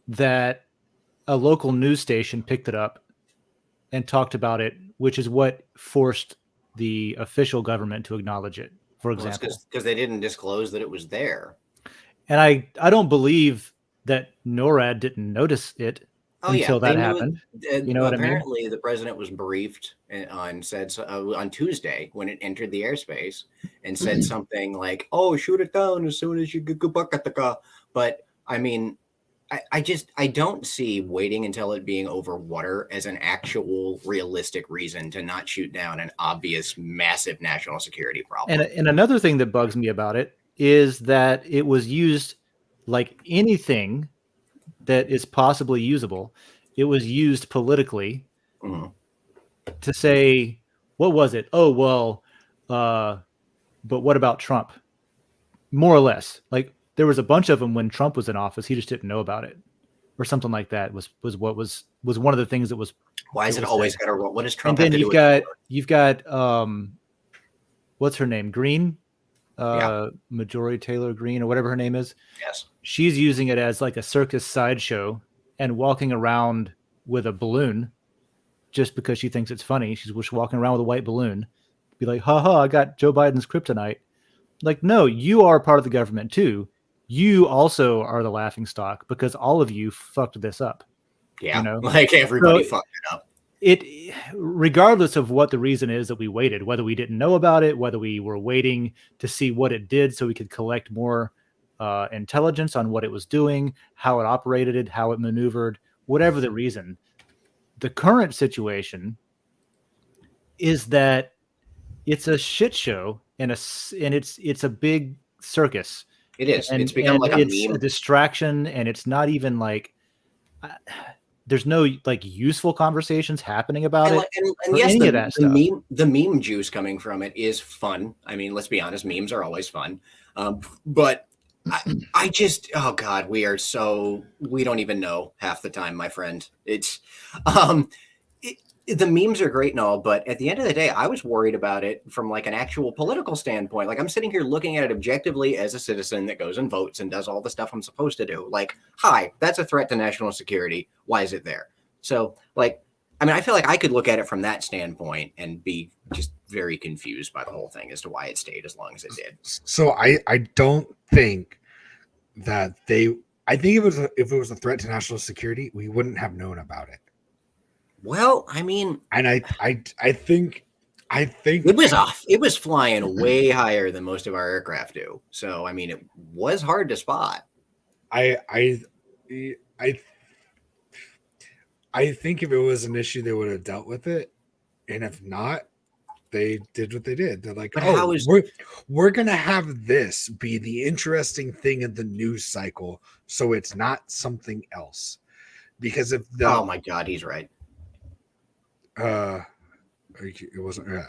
that a local news station picked it up and talked about it, which is what forced the official government to acknowledge it, for example. Because they didn't disclose that it was there. And I don't believe that NORAD didn't notice it until that happened. You know what I mean? Apparently, the president was briefed on Tuesday when it entered the airspace and said something like, "Oh, shoot it down as soon as you go back at the car." But I mean, I don't see waiting until it being over water as an actual realistic reason to not shoot down an obvious massive national security problem. And another thing that bugs me about it is that it was used like anything that is possibly usable. It was used politically to say, what was it? Oh, well, but what about Trump? More or less. Like, there was a bunch of them when Trump was in office. He just didn't know about it. or something like that was one of the things that was. Why is it always got to roll? What does And Trump have then to do you've got what's her name? Green, Yeah. Marjorie Taylor Greene or whatever her name is. Yes. She's using it as like a circus sideshow and walking around with a balloon just because she thinks it's funny. She's just walking around with a white balloon. Be like, haha, I got Joe Biden's kryptonite. Like, no, you are part of the government too. You also are the laughing stock because all of you fucked this up. Yeah. You know? Like everybody fucked it up. It, regardless of what the reason is that we waited, whether we didn't know about it, whether we were waiting to see what it did so we could collect more intelligence on what it was doing, how it operated, how it maneuvered, whatever the reason, the current situation is that it's a shit show and it's a big circus. It is. And, it's become like a it's meme. a distraction, and it's not even like there's no like useful conversations happening about it. And or yes, any of that stuff. the meme juice coming from it is fun. I mean, let's be honest, memes are always fun. But I just, oh God, we don't even know half the time, my friend. It's, the memes are great and all, but at the end of the day, I was worried about it from like an actual political standpoint. Like I'm sitting here looking at it objectively as a citizen that goes and votes and does all the stuff I'm supposed to do. Like, hi, that's a threat to national security. Why is it there? So like, I mean, I feel like I could look at it from that standpoint and be just very confused by the whole thing as to why it stayed as long as it did. So I don't think that I think if it was a threat to national security, we wouldn't have known about it. Well, I mean, and I think it was flying way higher than most of our aircraft do. So I mean, it was hard to spot. I think if it was an issue, they would have dealt with it, and if not, they did what they did. They're like, "Oh, we're gonna have this be the interesting thing in the news cycle, so it's not something else." Because if oh my God, he's right. It wasn't.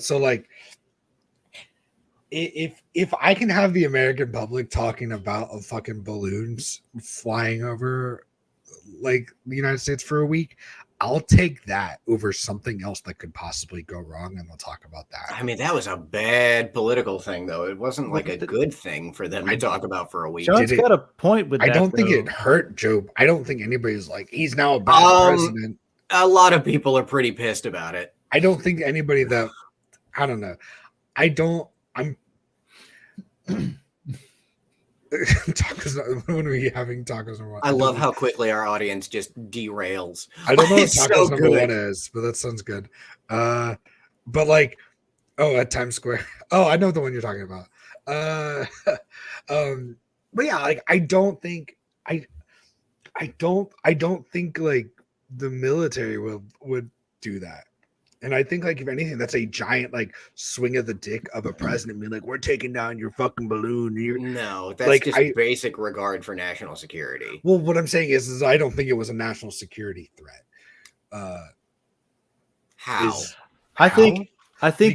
So like, if I can have the American public talking about a fucking balloons flying over like the United States for a week, I'll take that over something else that could possibly go wrong, and we'll talk about that. I mean, that was a bad political thing, though. It wasn't like a good thing for them to talk about for a week. John's got a point with that. I don't think it hurt Joe. I don't think anybody's like, he's now a bad president. A lot of people are pretty pissed about it. I don't think anybody that, I don't know. I'm tacos. When are we having tacos number one? I love how quickly our audience just derails. I don't know what tacos number one is, but that sounds good. But like, at Times Square. Oh, I know the one you're talking about. But yeah, like I don't think like the military would do that. And I think like if anything, that's a giant like swing of the dick of a president being like, we're taking down your fucking balloon. No, that's like, just basic regard for national security. Well, what I'm saying is I don't think it was a national security threat. How? I think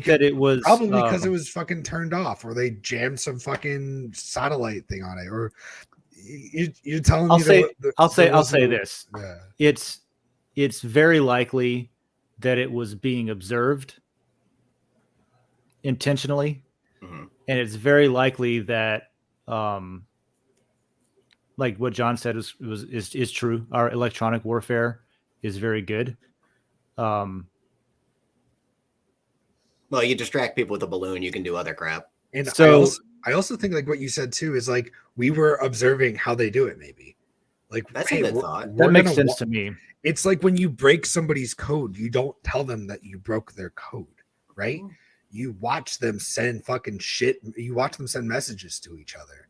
that it was probably because it was fucking turned off, or they jammed some fucking satellite thing on it, or you're telling me. I'll say this. Yeah. It's very likely that it was being observed intentionally, and it's very likely that, like what John said is true. Our electronic warfare is very good. Well, you distract people with a balloon, you can do other crap. And so I also think like what you said too is like we were observing how they do it. Maybe like that's a good thought. That makes sense to me. It's like when you break somebody's code, you don't tell them that you broke their code, right? You watch them send fucking shit. You watch them send messages to each other,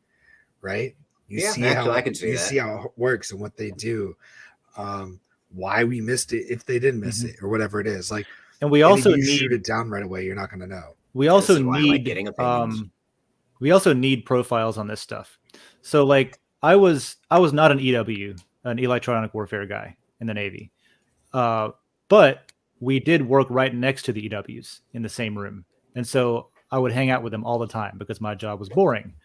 right? You see how it works and what they do, why we missed it if they didn't miss it or whatever it is. Like, and we also need shoot it down right away. You're not going to know. We also need profiles on this stuff. So like I was not an EW, an electronic warfare guy in the Navy. But we did work right next to the EWs in the same room. And so I would hang out with them all the time because my job was boring.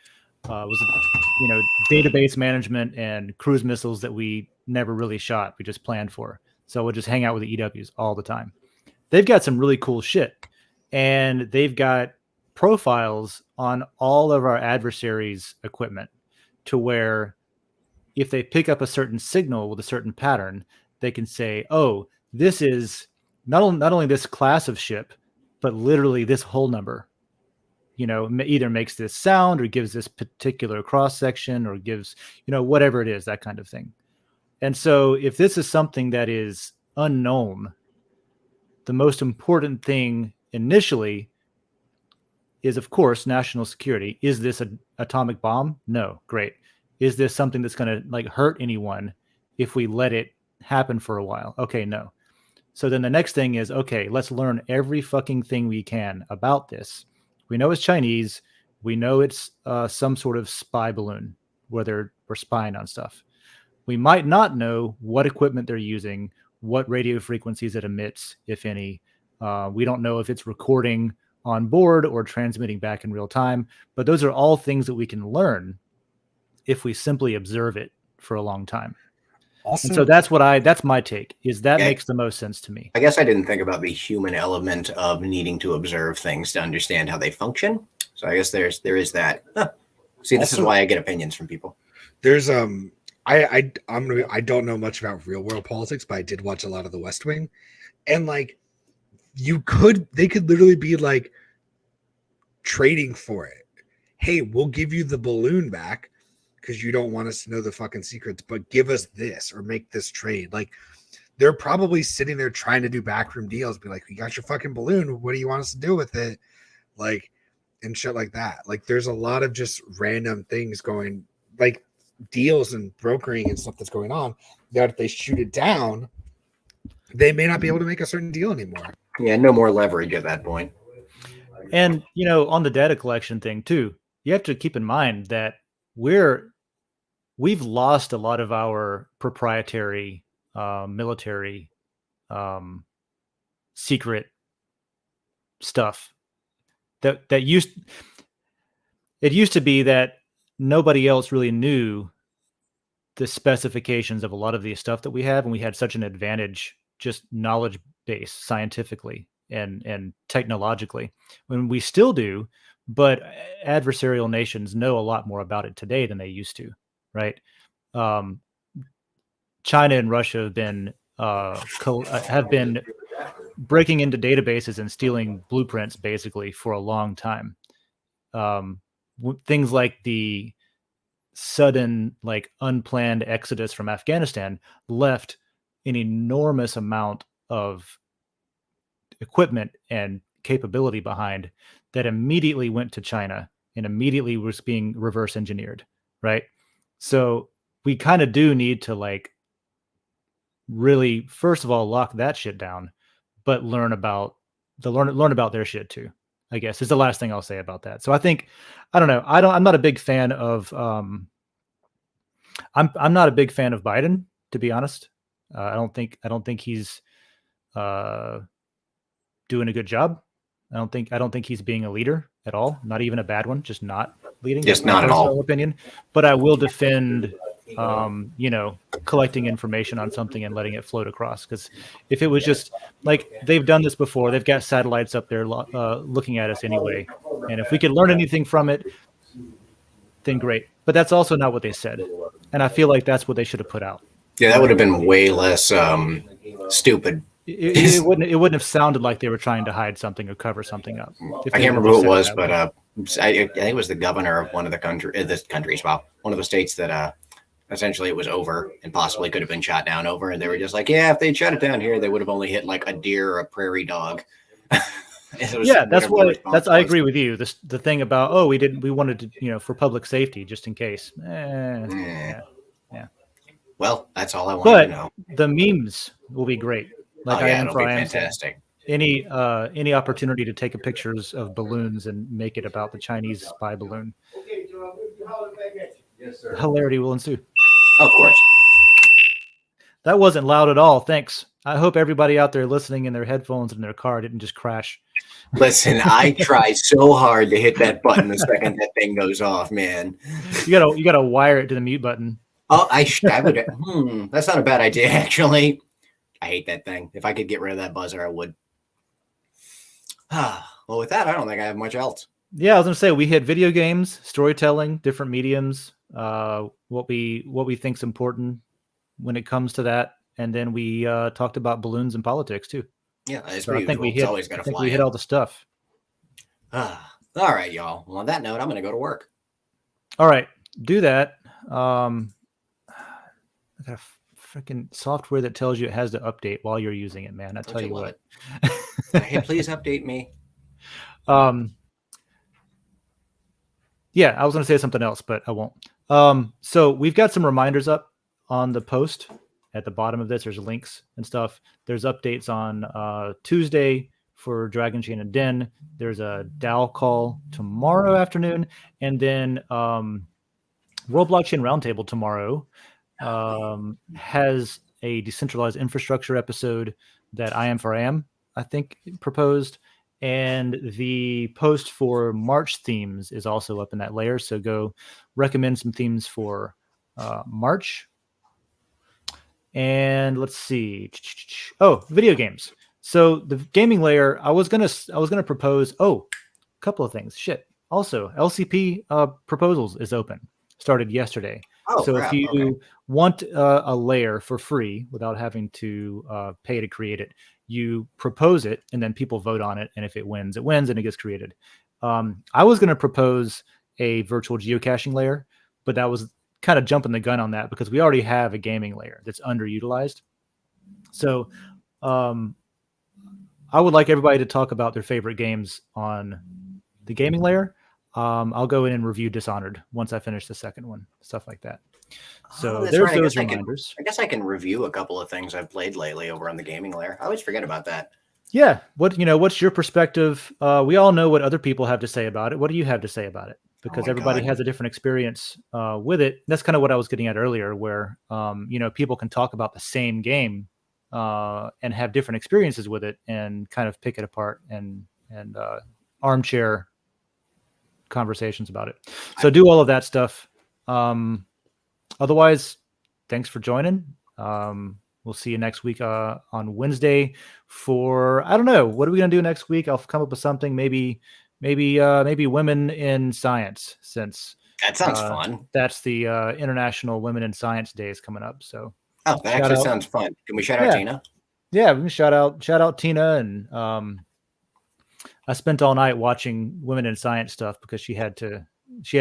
was, database management and cruise missiles that we never really shot. We just planned for. So we'll just hang out with the EWs all the time. They've got some really cool shit, and they've got profiles on all of our adversaries' equipment to where if they pick up a certain signal with a certain pattern, they can say, oh, this is not only this class of ship, but literally this whole number. Either makes this sound or gives this particular cross section or gives, whatever it is, that kind of thing. And so if this is something that is unknown, the most important thing initially is, of course, national security. Is this an atomic bomb? No. Great. Is this something that's going to hurt anyone if we let it happen for a while? Okay, no. So then the next thing is, okay, let's learn every fucking thing we can about this. We know it's Chinese. We know it's some sort of spy balloon where we're spying on stuff. We might not know what equipment they're using, what radio frequencies it emits, if any. We don't know if it's recording on board or transmitting back in real time, but those are all things that we can learn if we simply observe it for a long time. Also, and so that's my take, is that makes the most sense to me. I guess I didn't think about the human element of needing to observe things to understand how they function. So I guess there is that. Huh. See, this is why I get opinions from people. There's I don't know much about real world politics, but I did watch a lot of The West Wing, and they could literally be trading for it. Hey, we'll give you the balloon back because you don't want us to know the fucking secrets, but give us this or make this trade. They're probably sitting there trying to do backroom deals, be like, we got your fucking balloon. What do you want us to do with it? And shit like that. There's a lot of just random things going, deals and brokering and stuff that's going on, that if they shoot it down, they may not be able to make a certain deal anymore. Yeah, no more leverage at that point. And, on the data collection thing too, you have to keep in mind that we've lost a lot of our proprietary military secret stuff that used to be that nobody else really knew the specifications of a lot of the stuff that we have, and we had such an advantage, just knowledge base scientifically and technologically, when we still do, but adversarial nations know a lot more about it today than they used to, right? China and Russia have been breaking into databases and stealing blueprints basically for a long time. Things like the sudden, unplanned exodus from Afghanistan left an enormous amount of equipment and capability behind that immediately went to China and immediately was being reverse engineered, right? So we kind of do need to really, first of all, lock that shit down, but learn about their shit too, I guess, is the last thing I'll say about that. So I think, I'm not a big fan of I'm not a big fan of Biden, to be honest. I don't think he's doing a good job. I don't think he's being a leader at all. Not even a bad one, just not leading. Just not at all. Opinion. But I will defend, collecting information on something and letting it float across. Because if it was just they've done this before, they've got satellites up there looking at us anyway. And if we could learn anything from it, then great. But that's also not what they said. And I feel like that's what they should have put out. Yeah, that would have been way less stupid. It wouldn't have sounded like they were trying to hide something or cover something up. I can't remember who it was, but I think it was the governor of one of the one of the states that essentially it was over and possibly could have been shot down over, and they were just like, yeah, if they'd shot it down here, they would have only hit a deer or a prairie dog. I agree with you. The thing about we wanted to for public safety just in case. Yeah. Well, that's all I wanted to know. The memes will be great. It'll be fantastic. Any opportunity to take pictures of balloons and make it about the Chinese spy balloon. Hilarity will ensue. Of course. That wasn't loud at all. Thanks. I hope everybody out there listening in their headphones in their car didn't just crash. Listen, I try so hard to hit that button the second that thing goes off, man. You gotta wire it to the mute button. Oh, I would. That's not a bad idea, actually. I hate that thing. If I could get rid of that buzzer, I would. Well, with that, I don't think I have much else. Yeah, I was gonna say we hit video games, storytelling, different mediums, what we think's important when it comes to that, and then we talked about balloons and politics too. Yeah, as So per I think usual, we it's hit. always I got to think fly we hit in. all the stuff. All right, y'all. Well, on that note, I'm going to go to work. All right, do that. I got a freaking software that tells you it has to update while you're using it, man. I tell you what. Hey, please update me. Yeah, I was going to say something else, but I won't. So we've got some reminders up on the post at the bottom of this. There's links and stuff. There's updates on Tuesday for Dragon Chain and Den. There's a DAO call tomorrow afternoon, and then World Blockchain Roundtable tomorrow has a decentralized infrastructure episode that I think, proposed. And the post for March themes is also up in that layer. So go recommend some themes for March. And let's see. Oh, video games. So the gaming layer, I was gonna propose. Oh, a couple of things. Shit. Also, LCP proposals is open. Started yesterday. Oh, so crap. if you want a layer for free without having to pay to create it, you propose it and then people vote on it. And if it wins and it gets created. I was going to propose a virtual geocaching layer, but that was kind of jumping the gun on that because we already have a gaming layer that's underutilized. So I would like everybody to talk about their favorite games on the gaming layer. I'll go in and review Dishonored once I finish the second one, stuff like that. So there's right. those reminders. I guess I can review a couple of things I've played lately over on the gaming layer. I always forget about that. Yeah. What's your perspective? We all know what other people have to say about it. What do you have to say about it? Because everybody has a different experience with it. That's kind of what I was getting at earlier, where people can talk about the same game and have different experiences with it and kind of pick it apart and armchair conversations about it. So do all of that stuff. Otherwise, thanks for joining. We'll see you next week on Wednesday for, I don't know, what are we going to do next week? I'll come up with something, maybe women in science, since that sounds fun. That's the International Women in Science Days coming up. So that actually sounds fun. Can we shout out Tina? Yeah, we can shout out Tina. And I spent all night watching Women in Science stuff because she has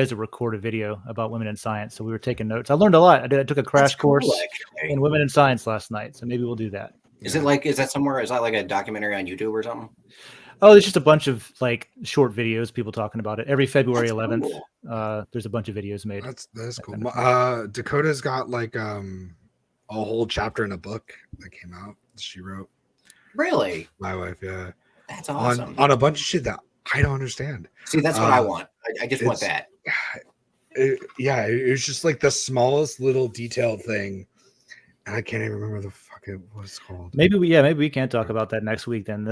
to record a video about women in science. So we were taking notes. I learned a lot. I took a crash course in women in science last night. So maybe we'll do that. Is that like a documentary on YouTube or something? Oh, there's just a bunch of like short videos, people talking about it. Every February 11th, there's a bunch of videos made. That's cool. Dakota's got like a whole chapter in a book that came out. She wrote. Really? My wife, yeah. That's awesome. On a bunch of shit that I don't understand. See, that's what I want. I just want that. It's just like the smallest little detailed thing. And I can't even remember what it's called. Maybe we can't talk about that next week then.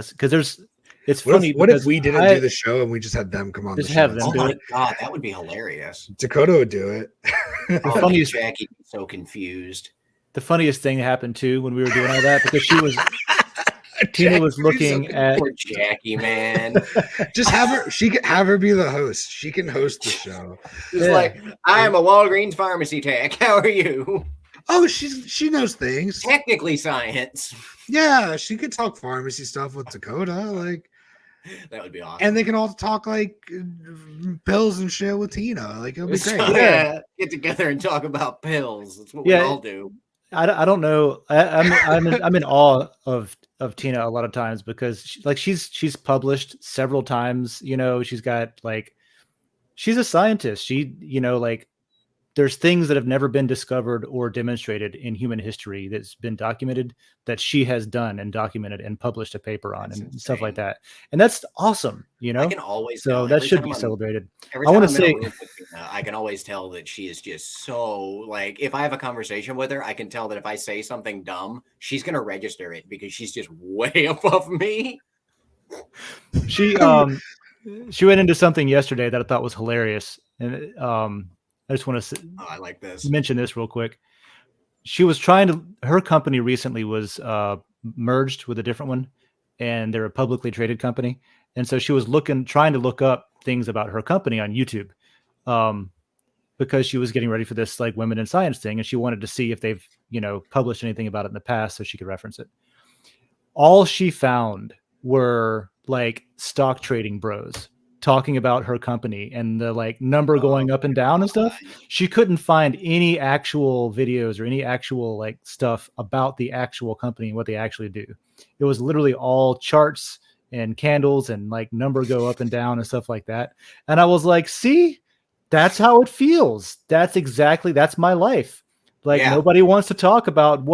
It's funny. What if we didn't do the show and we just had them come on the show? Have them oh do my it. God, that would be hilarious. Dakota would do it. The funniest Jackie was so confused. The funniest thing happened too when we were doing all that because Tina was looking at poor Jackie, man. Just have her be the host. She can host the show. It's like, I am a Walgreens pharmacy tech. How are you? Oh, she knows things. Technically science. Yeah, she could talk pharmacy stuff with Dakota. Like that would be awesome. And they can all talk like pills and shit with Tina. Like it'll be great. Yeah, get together and talk about pills. That's what we all do. I don't know. I'm in awe of Tina a lot of times because she's published several times. She's got she's a scientist. She there's things that have never been discovered or demonstrated in human history that's been documented that she has done and documented and published a paper on and stuff like that. And that's awesome, you know? I can always so tell that every should time be I'm- celebrated. Every I time want I'm to in a say, room with Tina, I can always tell that she is just so like, if I have a conversation with her, I can tell that if I say something dumb, she's going to register it because she's just way above me. she went into something yesterday that I thought was hilarious. And I just want to Oh, I like this. mention this real quick. She was trying to, her company recently was merged with a different one, and they're a publicly traded company. And so she was trying to look up things about her company on YouTube, because she was getting ready for this like women in science thing, and she wanted to see if they've, published anything about it in the past so she could reference it. All she found were like stock trading bros talking about her company and the like number going up and down and stuff. She couldn't find any actual videos or any actual like stuff about the actual company and what they actually do. It was literally all charts and candles and like number go up and down and stuff like that. And I was like, see, that's how it feels. That's my life. Like nobody wants to talk about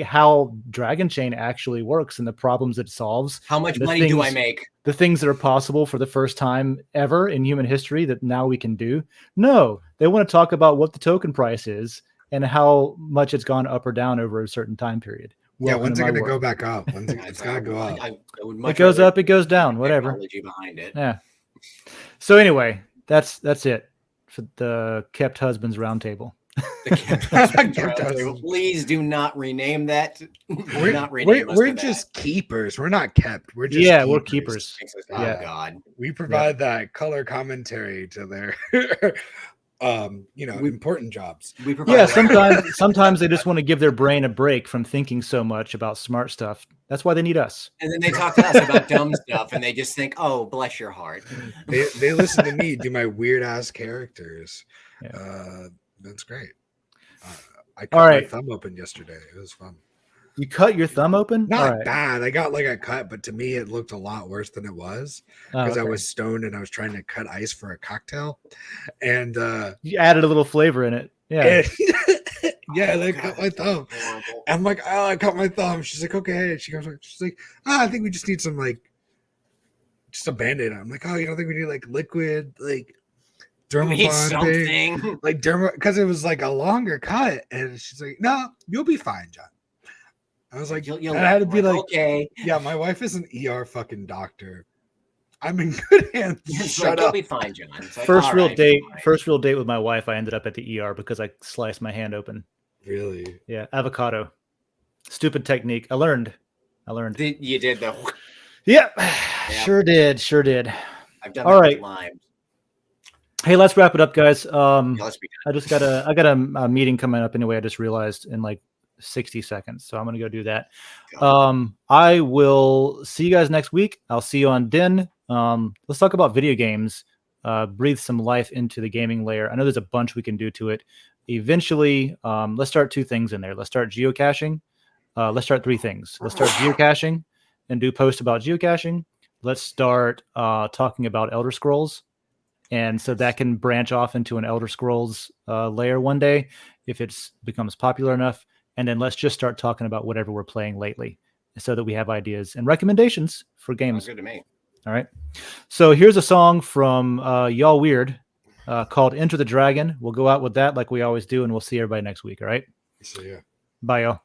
how Dragon Chain actually works and the problems it solves. How much money do I make? The things that are possible for the first time ever in human history that now we can do. No, they want to talk about what the token price is and how much it's gone up or down over a certain time period. When's it going to go back up? It's got to go up. It goes up, it goes down, whatever. Technology behind it. Yeah. So anyway, that's it for the Kept Husbands Roundtable. Please do not rename that. We're just keepers. We're not kept. We're just we're keepers. Oh God. We provide that color commentary to their important jobs. Sometimes they just want to give their brain a break from thinking so much about smart stuff. That's why they need us. And then they talk to us about dumb stuff and they just think, oh, bless your heart. They listen to me do my weird ass characters. Yeah. That's great. I cut my thumb open yesterday. It was fun. You cut your thumb open? Not bad. I got like a cut, but to me it looked a lot worse than it was because I was stoned and I was trying to cut ice for a cocktail. And you added a little flavor in it. Yeah. They cut my thumb. I'm like, oh, I cut my thumb. She's like, okay. She's like, I think we just need some just a Band-Aid. I'm like, oh, you don't think we need like liquid, like dermabond, like because it was like a longer cut, and she's like, "No, you'll be fine, John." I was like, I had to be like, okay, yeah, my wife is an ER fucking doctor. I'm in good hands. Shut up. You'll be fine, John. Like, first real date with my wife, I ended up at the ER because I sliced my hand open. Really? Yeah, avocado. Stupid technique. I learned. You did though. Yep. Sure did. I've done all right. Limes. Hey, let's wrap it up, guys. Let's be done. I got a meeting coming up anyway. I just realized in like 60 seconds, so I'm gonna go do that. I will see you guys next week. I'll see you on Den. Let's talk about video games. Breathe some life into the gaming layer. I know there's a bunch we can do to it. Eventually, let's start 2 things in there. Let's start geocaching. Let's start 3 things. Let's start geocaching and do posts about geocaching. Let's start talking about Elder Scrolls. And so that can branch off into an Elder Scrolls layer one day if it becomes popular enough. And then let's just start talking about whatever we're playing lately so that we have ideas and recommendations for games. Sounds good to me. All right. So here's a song from Y'all Weird called Enter the Dragon. We'll go out with that like we always do, and we'll see everybody next week. All right. See ya. Bye, y'all.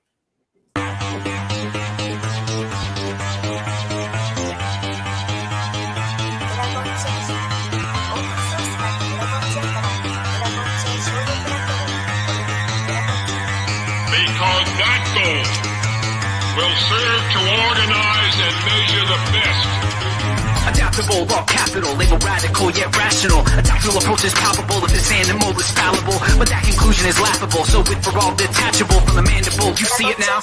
Because that goal will serve to organize and measure the best. Adaptable, all capital, label radical yet rational. A tactical approach is palpable if this animal is fallible, but that conclusion is laughable. So with for all detachable from the mandible, you see it now.